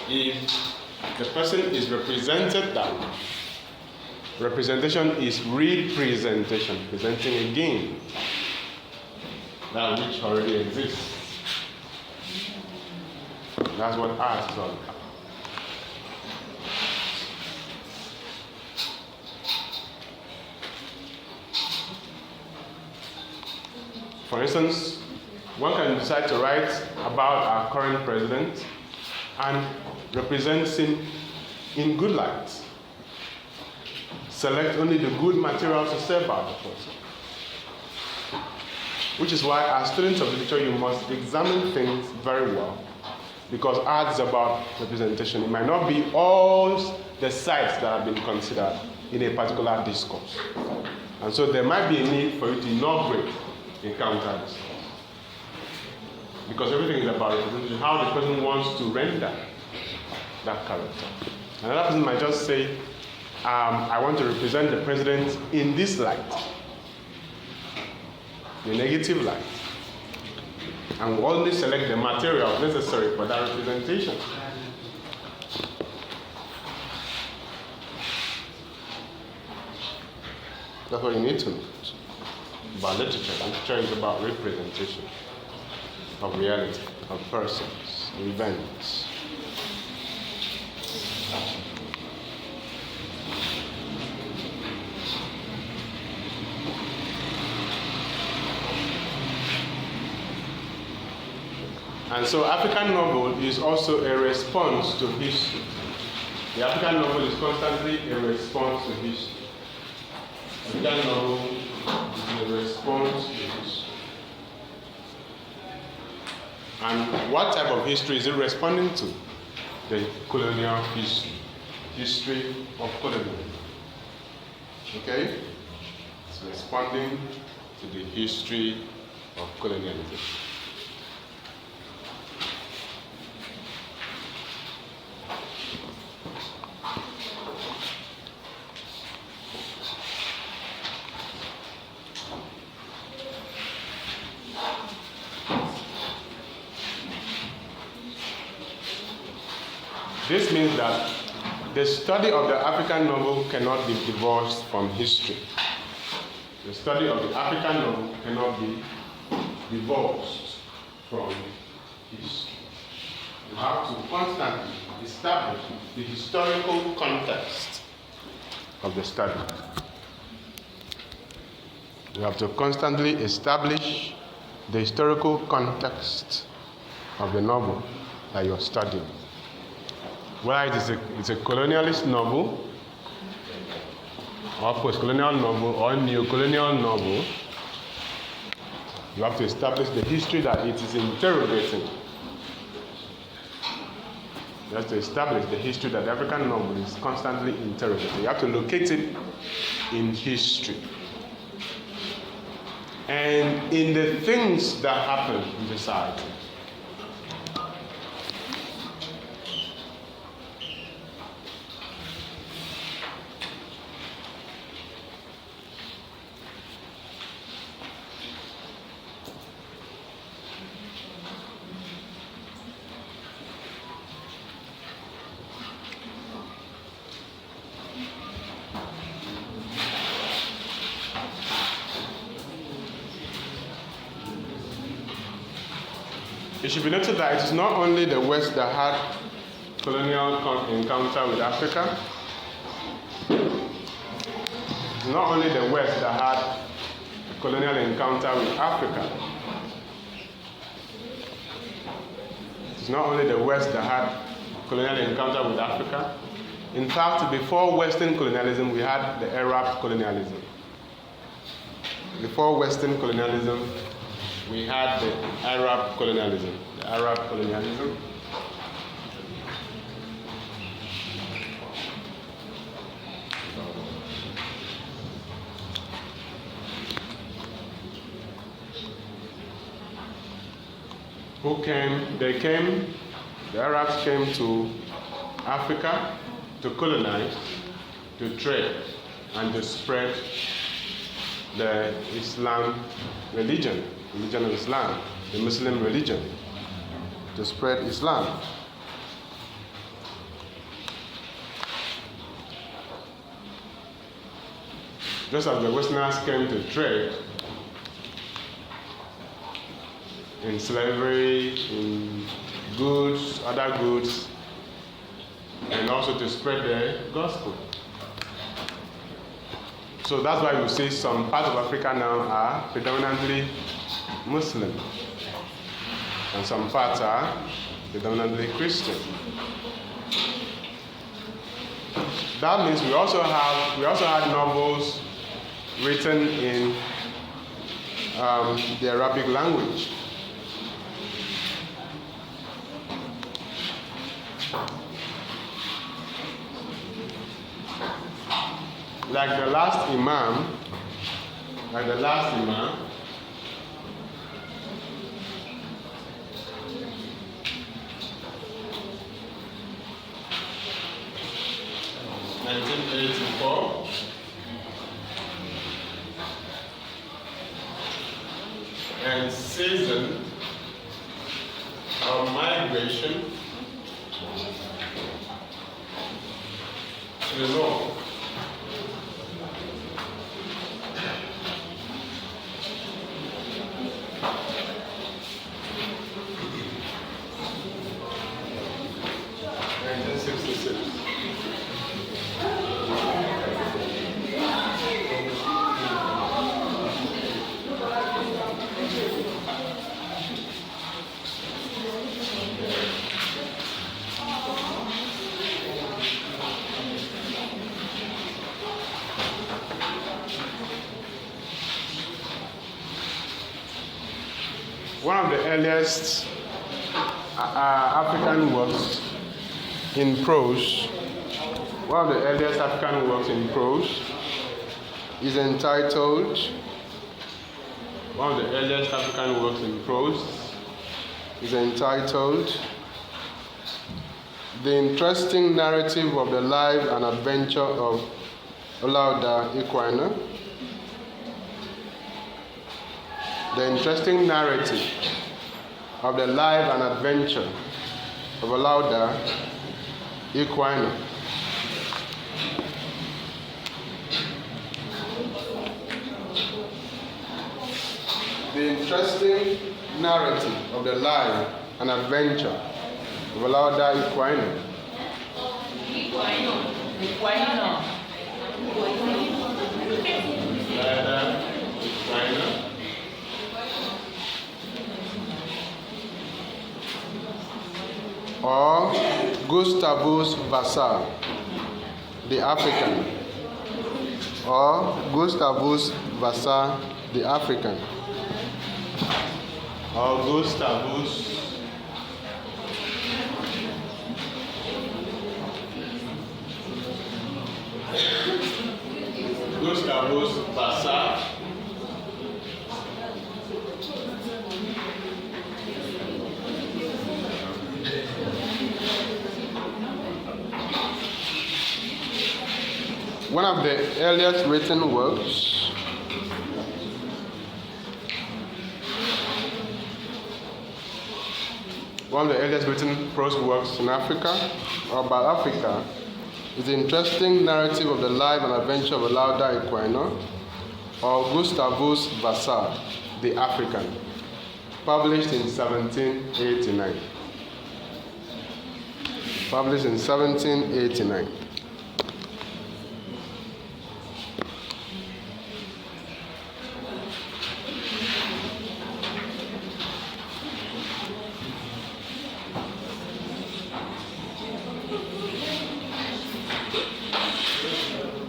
if the person is represented that way, representation is representation, presenting again that which already exists. That's what art is all about. For instance, one can decide to write about our current president and represent him in good light. Select only the good materials to say about the person. Which is why, as students of literature, you must examine things very well, because art is about representation. It might not be all the sides that have been considered in a particular discourse. And so there might be a need for you to inaugurate encounter this. Because everything is about representation, how the person wants to render that character. Another person might just say, I want to represent the president in this light, the negative light. And we only select the material necessary for that representation. That's what you need to know about literature. Literature is about representation of reality, of persons, of events. And so African novel is also a response to history. The African novel is constantly a response to history. African novel is a response to history. And what type of history is it responding to? The colonial history of colonialism. Okay? It's responding to the history of colonialism. This means that the study of the African novel cannot be divorced from history. The study of the African novel cannot be divorced from history. You have to constantly establish the historical context of the study. You have to constantly establish the historical context of the novel that you're studying. Whether it's a colonialist novel, or post-colonial novel, or neo-colonial novel, you have to establish the history that it is interrogating. You have to establish the history that the African novel is constantly interrogating. You have to locate it in history. And in the things that happen in society. It should be noted that it is not only the West that had colonial encounter with Africa. It's not only the West that had colonial encounter with Africa. It's not only the West that had colonial encounter with Africa. In fact, before Western colonialism, we had the Arab colonialism. Before Western colonialism, we had the Arab colonialism. The Arab colonialism. the Arabs came to Africa to colonize, to trade, and to spread the Islam religion of Islam, the Muslim religion, to spread Islam. Just as the Westerners came to trade in slavery, in goods, other goods, and also to spread the gospel. So that's why you see some parts of Africa now are predominantly Muslim, and some parts are predominantly Christian. That means we also had novels written in the Arabic language. Like the last Imam, 1984, and Season of Migration to the North. One of the earliest African works in prose, is entitled, The Interesting Narrative of the Life and Adventure of Olaudah Equiano. The Interesting Narrative of the Life and Adventure of Olaudah Equiano. The Interesting Narrative of the Life and Adventure of Olaudah Equiano. Or Gustavus Vassa, the African. Or Gustavus Vassa, the African. Or Gustavus Vassa, one of the earliest written works, prose works in Africa, or about Africa, is the Interesting Narrative of the Life and Adventure of Olaudah Equiano, or Gustavus Vassa, the African, published in 1789.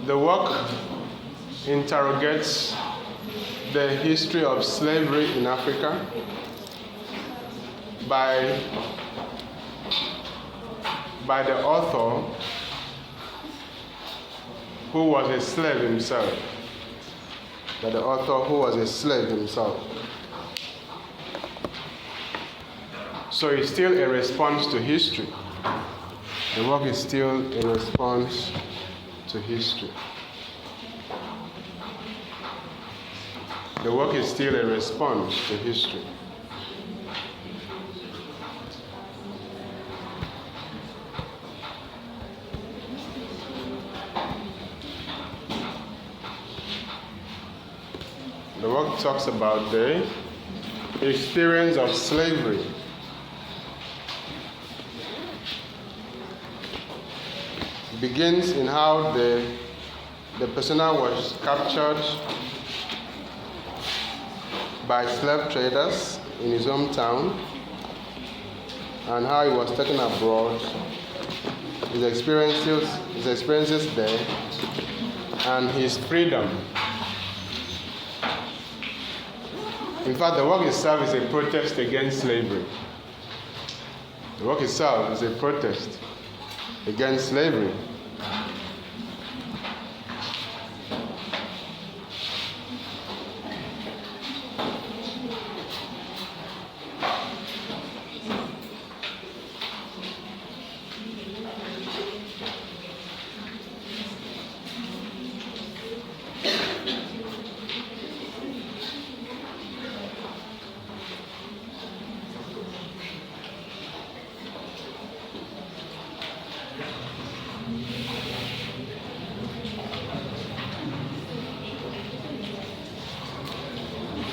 The work interrogates the history of slavery in Africa by the author, who was a slave himself. So it's still a response to history. The work is still a response to history. The work is still a response to history. The work talks about the experience of slavery. Begins in how the persona was captured by slave traders in his hometown and how he was taken abroad, his experiences there, and his freedom. In fact, the work itself is a protest against slavery. The work itself is a protest against slavery.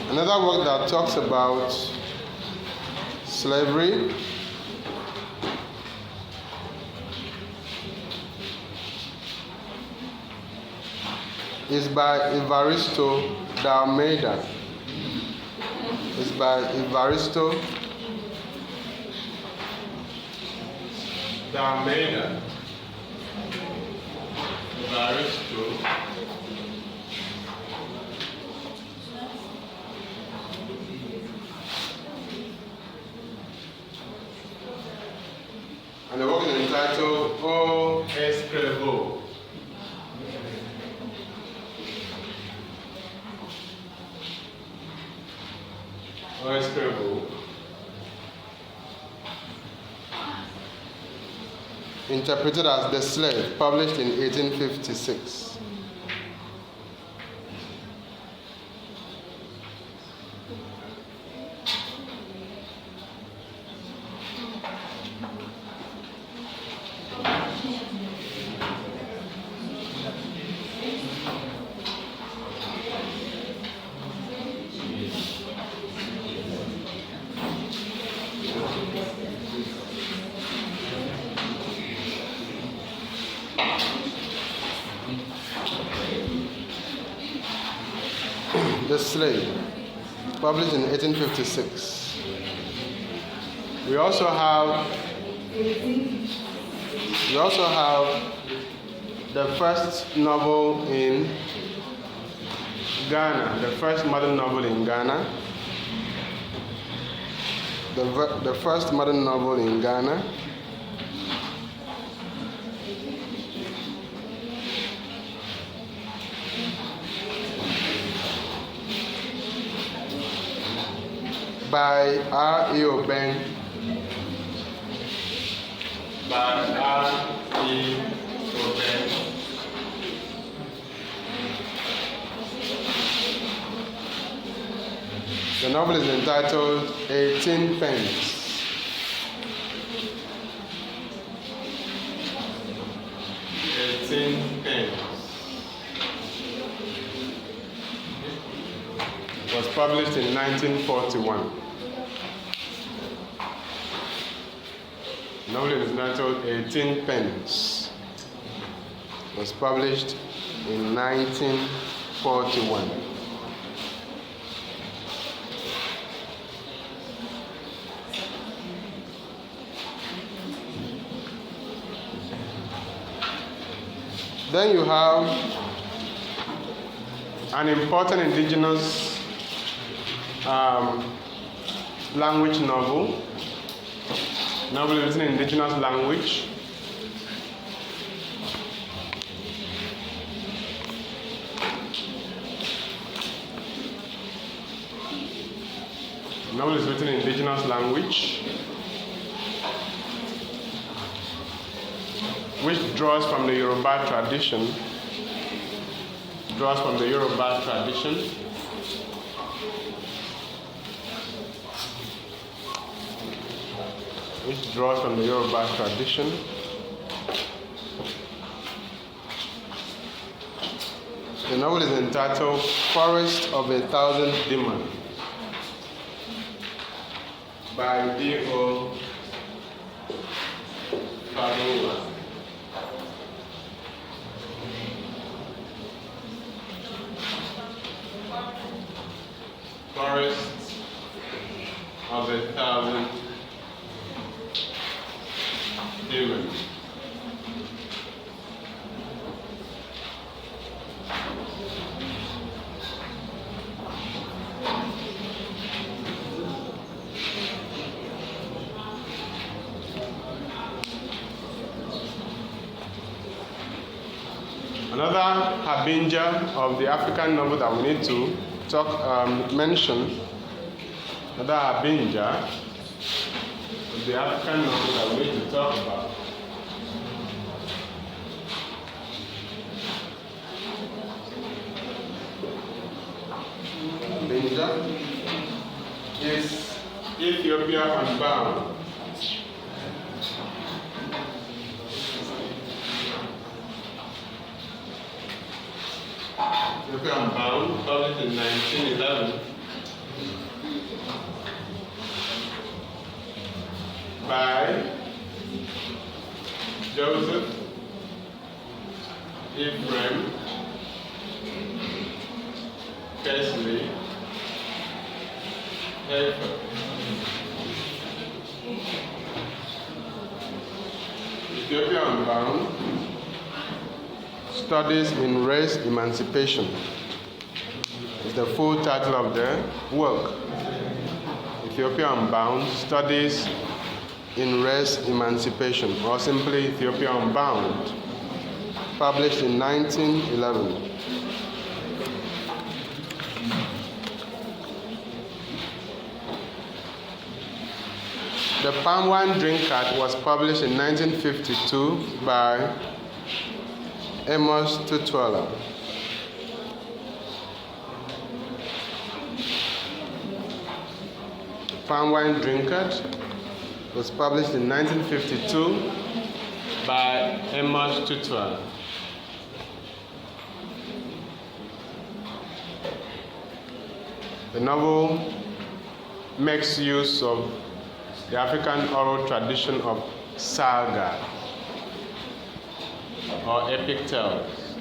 Another work that talks about slavery is by Evaristo de Almeida. It's by Evaristo de Almeida. Evaristo. And the work is entitled O Escrevo. O Escrevo. Interpreted as The Slave, published in 1856. The Slave, published in 1856. We also have the first novel in Ghana, the first modern novel in Ghana. The first modern novel in Ghana. By R.E. Oben. The novel is entitled 18 Pence. 18 Pence. It was published in 1941. The novel is entitled 18 Pence. It was published in 1941. Then you have an important indigenous language novel written in indigenous language. Novel is written in indigenous language. which draws from the Yoruba tradition. Draws from the Yoruba tradition. Which draws from the Yoruba tradition. The novel is entitled Forest of a Thousand Demons by D.O. Falola. Forest of a Thousand Demons. Another harbinger of the African novel that we need to mention, another harbinger of the African novel that we need to talk about, harbinger is Ethiopia Unbound. Ethiopia Unbound, published in 1911 by Joseph Ephraim Kesley Hayford. Ethiopia Unbound, Studies in Race Emancipation is the full title of the work. Ethiopia Unbound, Studies in Race Emancipation, or simply Ethiopia Unbound, published in 1911. The Palm Wine Drinkard was published in 1952 by Amos Tutuola. Palm Wine Drinkard was published in 1952 by Amos Tutuola. The novel makes use of the African oral tradition of saga or epic tales.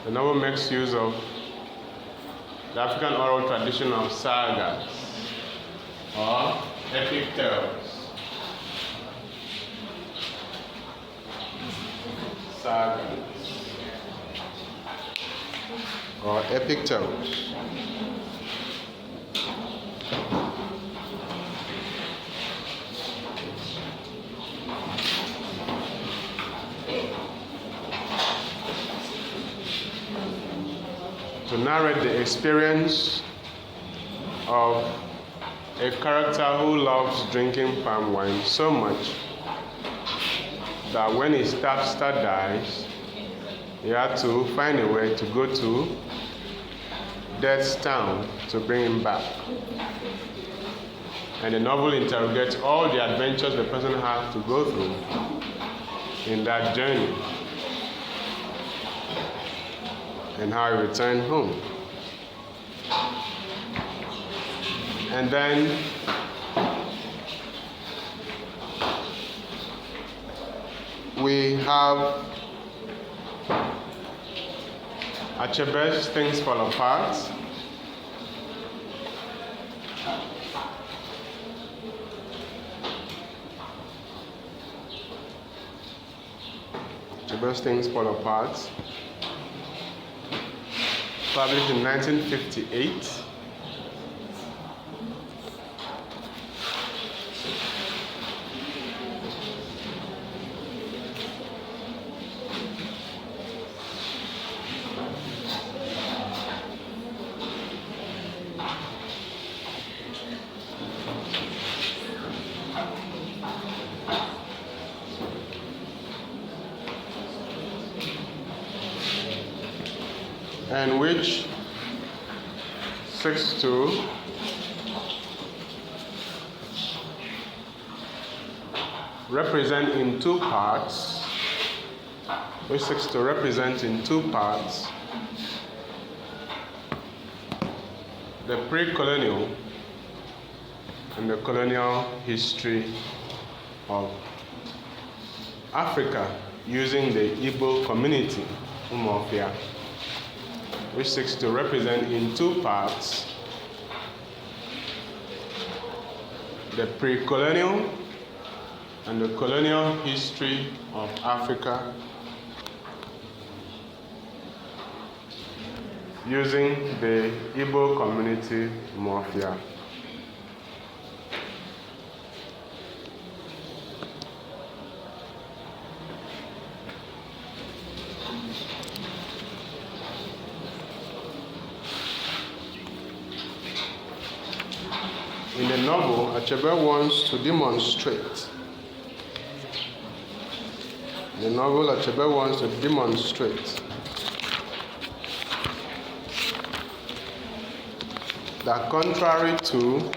The novel makes use of the African oral tradition of sagas or epic tales. Sagas or epic tales. To narrate the experience of a character who loves drinking palm wine so much that when his star dies, he had to find a way to go to Death's Town to bring him back. And the novel interrogates all the adventures the person has to go through in that journey, and how he returned home. And then we have Achebe's Things Fall Apart. Achebe's Things Fall Apart, published in 1958. and which seeks to represent in two parts, the pre-colonial and the colonial history of Africa using the Igbo community, Umuofia, which seeks to represent in two parts the pre-colonial and the colonial history of Africa using the Igbo community, Umuofia. In the novel, Achebe wants to demonstrate. That contrary to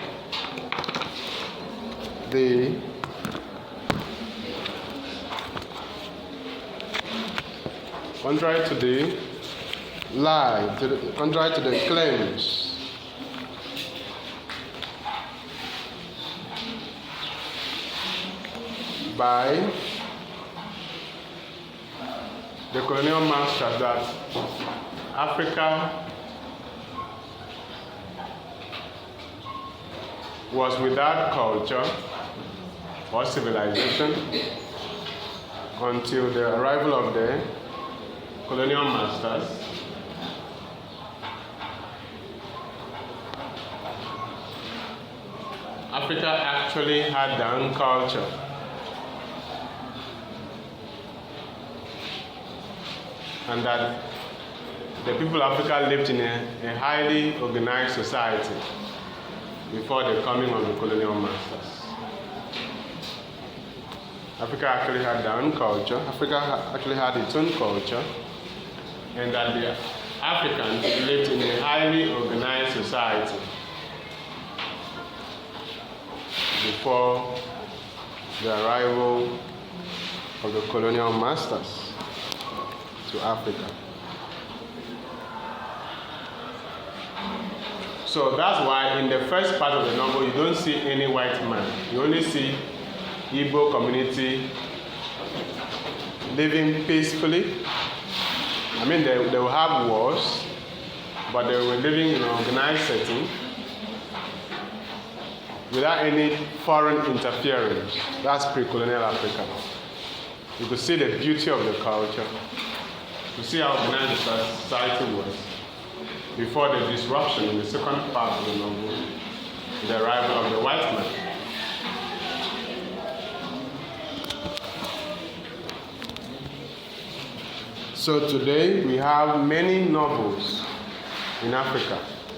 the contrary to the claims by the colonial masters that Africa was without culture or civilization until the arrival of the colonial masters. Africa actually had their own culture. And that the people of Africa lived in a highly organized society before the coming of the colonial masters. Africa actually had their own culture. Africa actually had its own culture, and that the Africans lived in a highly organized society before the arrival of the colonial masters to Africa. So that's why in the first part of the novel you don't see any white man. You only see Igbo community living peacefully. I mean, they will have wars, but they were living in an organized setting without any foreign interference. That's pre-colonial Africa. You could see the beauty of the culture. To see how organized the society was before the disruption in the second part of the novel, the arrival of the white man. So today we have many novels in Africa.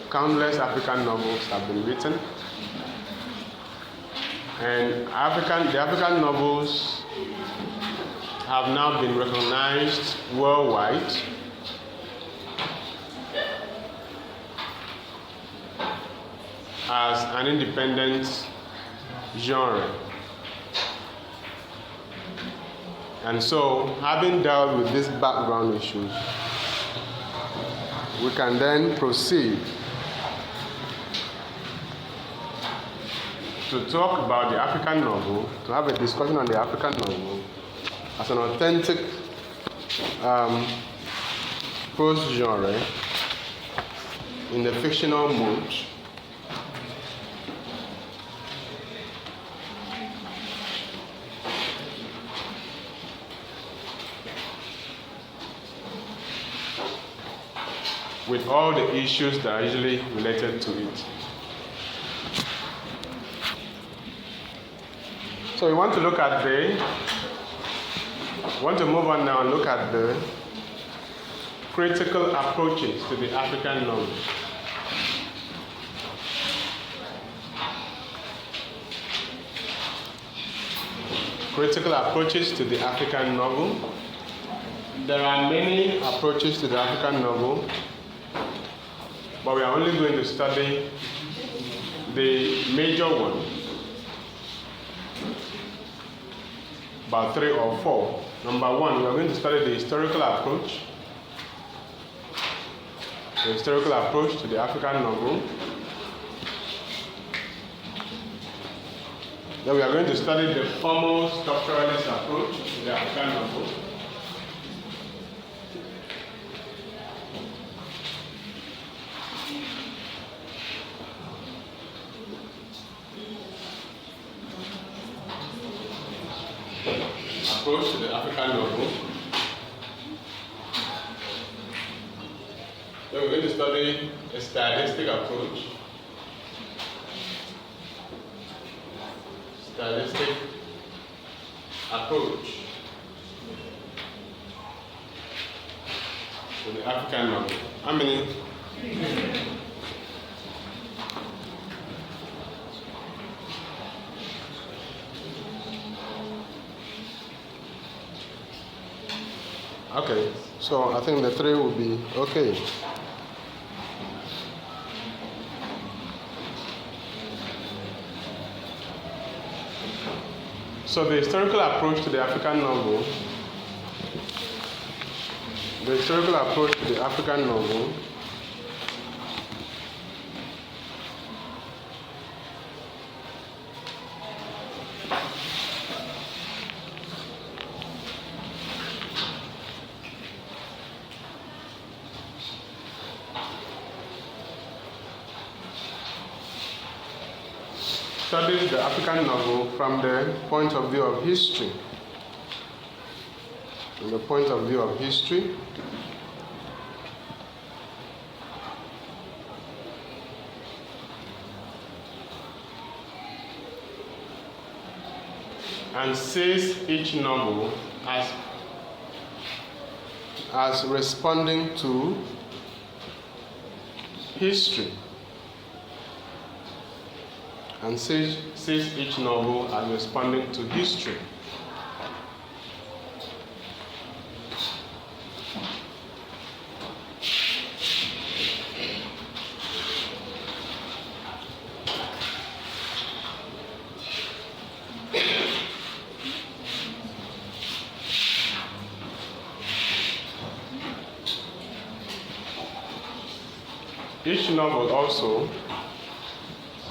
Countless African novels have been written. And the African novels have now been recognized worldwide as an independent genre. And so, having dealt with these background issues, we can then proceed to talk about the African novel, to have a discussion on the African novel as an authentic prose genre in the fictional mood, with all the issues that are usually related to it. So we want to move on now and look at the critical approaches to the African novel. Critical approaches to the African novel. There are many approaches to the African novel, but we are only going to study the major one, about 3 or 4. Number 1, we are going to study the historical approach. The historical approach to the African novel. Then we are going to study the formal structuralist approach to the African novel. Approach to the African novel. Then we're going to study a stylistic approach. Stylistic approach to the African novel. How many? Okay, so I think the 3 will be okay. So the historical approach to the African novel, studies the African novel from the point of view of history. From the point of view of history, and sees each novel as responding to history. And sees each novel as responding to history. Each novel also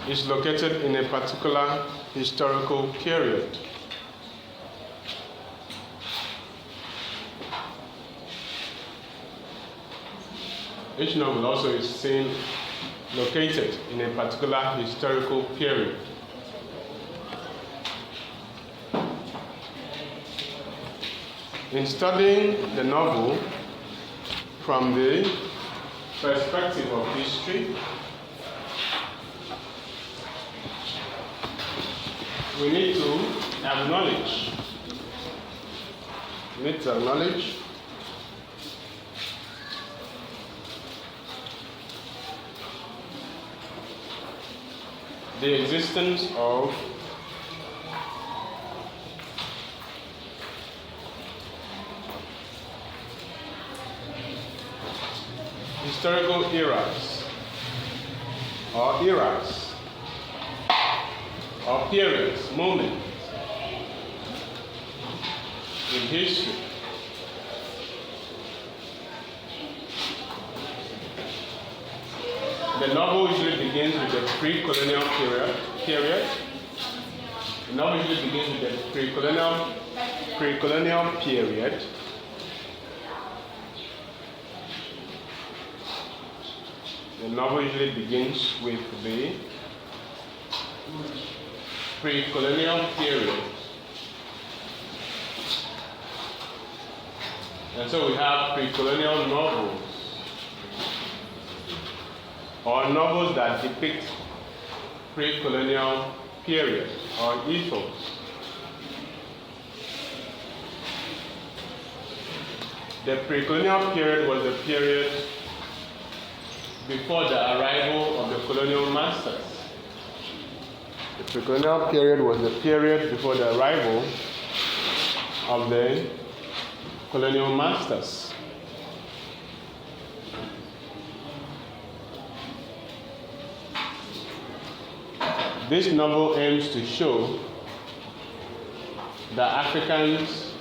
is located in a particular historical period. Each novel also is seen located in a particular historical period. In studying the novel from the perspective of history, we need to acknowledge the existence of historical eras or periods, moments in history the novel usually begins with the pre-colonial period. The novel usually begins with the pre-colonial period. The novel usually begins with the pre-colonial period. And so we have pre-colonial novels, or novels that depict pre-colonial period or ethos. The pre-colonial period was the period before the arrival of the colonial masters. The pre-colonial period was the period before the arrival of the colonial masters. This novel aims to show that Africans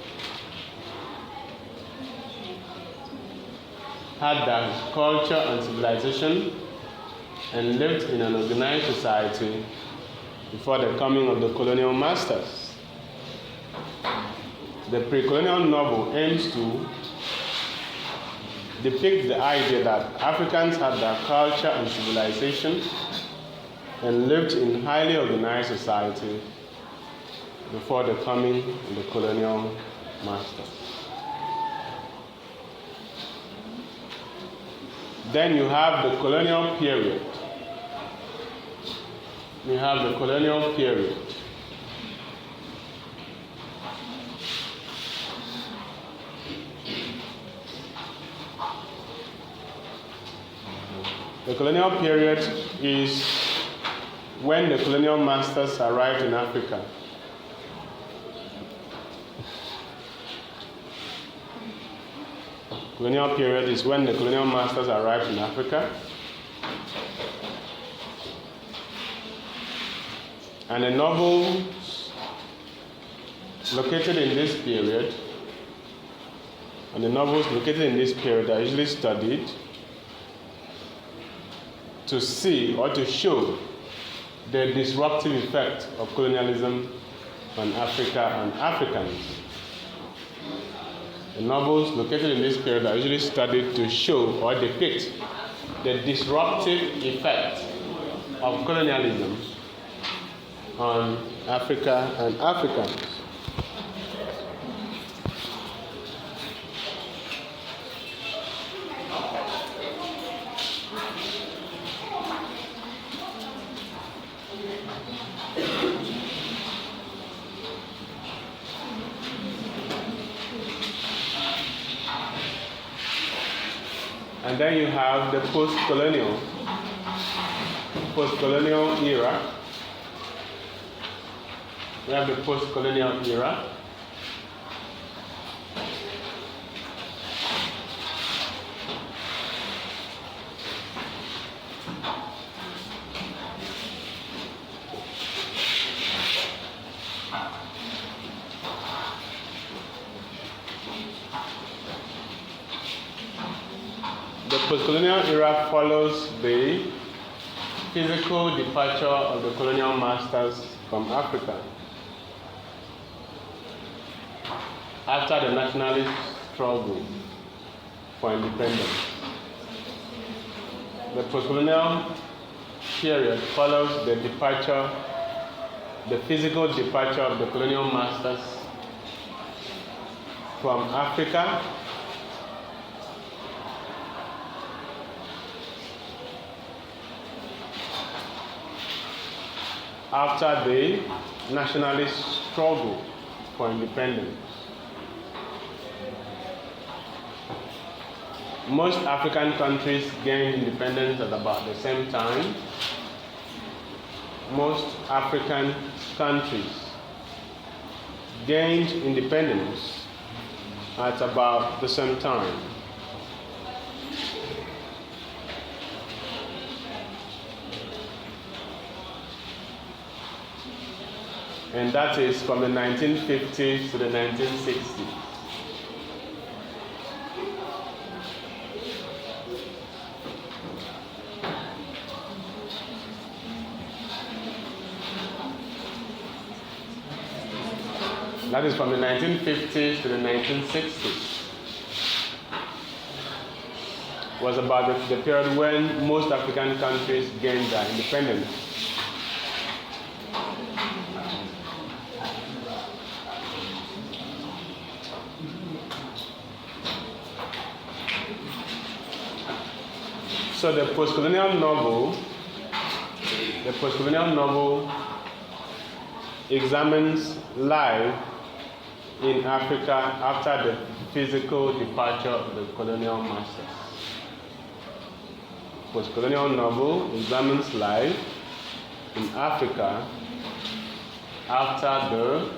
had their culture and civilization and lived in an organized society before the coming of the colonial masters. The pre-colonial novel aims to depict the idea that Africans had their culture and civilization and lived in highly organized society before the coming of the colonial masters. Then you have the colonial period. You have the colonial period. The colonial period is when the colonial masters arrived in Africa. Colonial period is when the colonial masters arrived in Africa. And the novels located in this period, are usually studied to see or to show the disruptive effect of colonialism on Africa and Africans. The novels located in this period are usually studied to show or depict the disruptive effect of colonialism on Africa and Africans. And then you have the post-colonial era. We have the post-colonial era. The post-colonial era follows the physical departure of the colonial masters from Africa after the nationalist struggle for independence. The post-colonial period follows the physical departure of the colonial masters from Africa after the nationalist struggle for independence. Most African countries gained independence at about the same time. Most African countries gained independence at about the same time. And that is from the 1950s to the 1960s. That is from the 1950s to the 1960s. It was about the period when most African countries gained their independence. So the post-colonial novel examines life in Africa after the physical departure of the colonial masters. Post-colonial novel examines life in Africa after the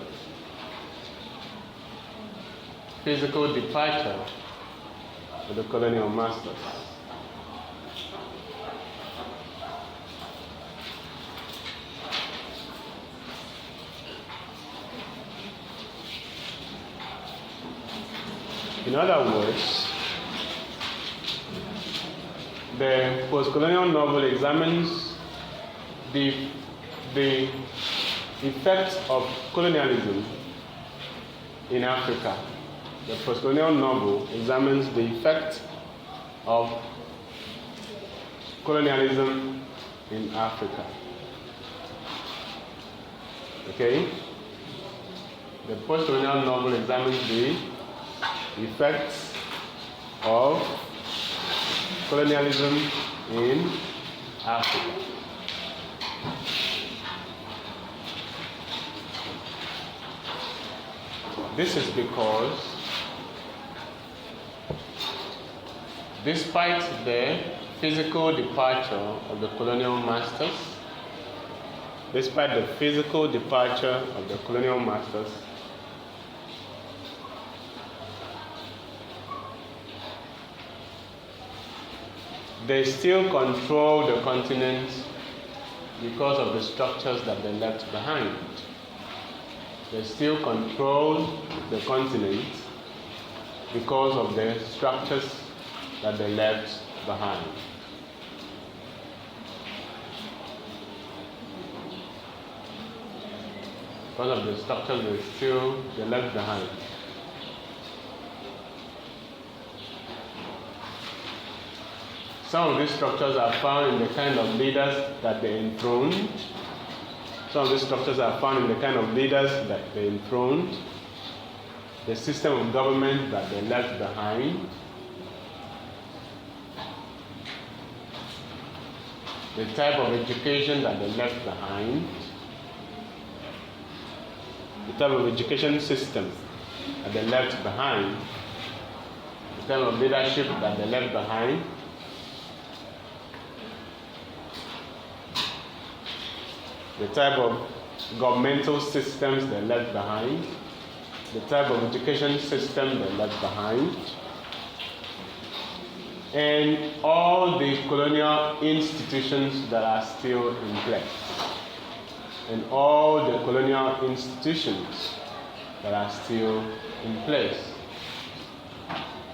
physical departure of the colonial masters. In other words, the post-colonial novel examines the effects of colonialism in Africa. The post-colonial novel examines the effect of colonialism in Africa. Okay? The post-colonial novel examines the effects of colonialism in Africa. This is because despite the physical departure of the colonial masters, they still control the continent because of the structures that they left behind. They still control the continent because of the structures that they left behind. Because of the structures they left behind. Some of these structures are found in the kind of leaders that they enthroned. The system of government that they left behind, the type of education that they left behind, the type of education system that they left behind, the type of leadership that they left behind, the type of governmental systems they left behind, the type of education system they left behind, and all the colonial institutions that are still in place.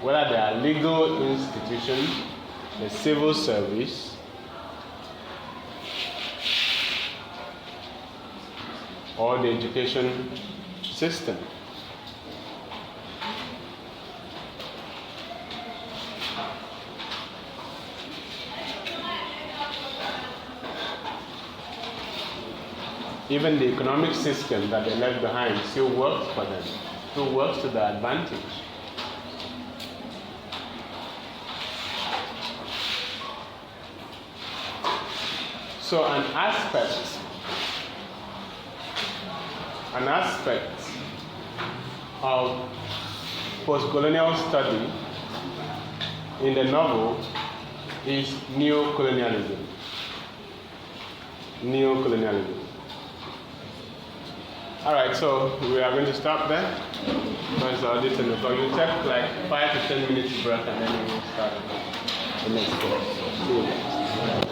Whether they are legal institutions, the civil service, or the education system. Even the economic system that they left behind still works for them, still works to their advantage. So an aspect of post-colonial study in the novel is neocolonialism. All right, so we are going to stop there. Because you take like 5 to 10 minutes break and then we will start the next course. See you guys.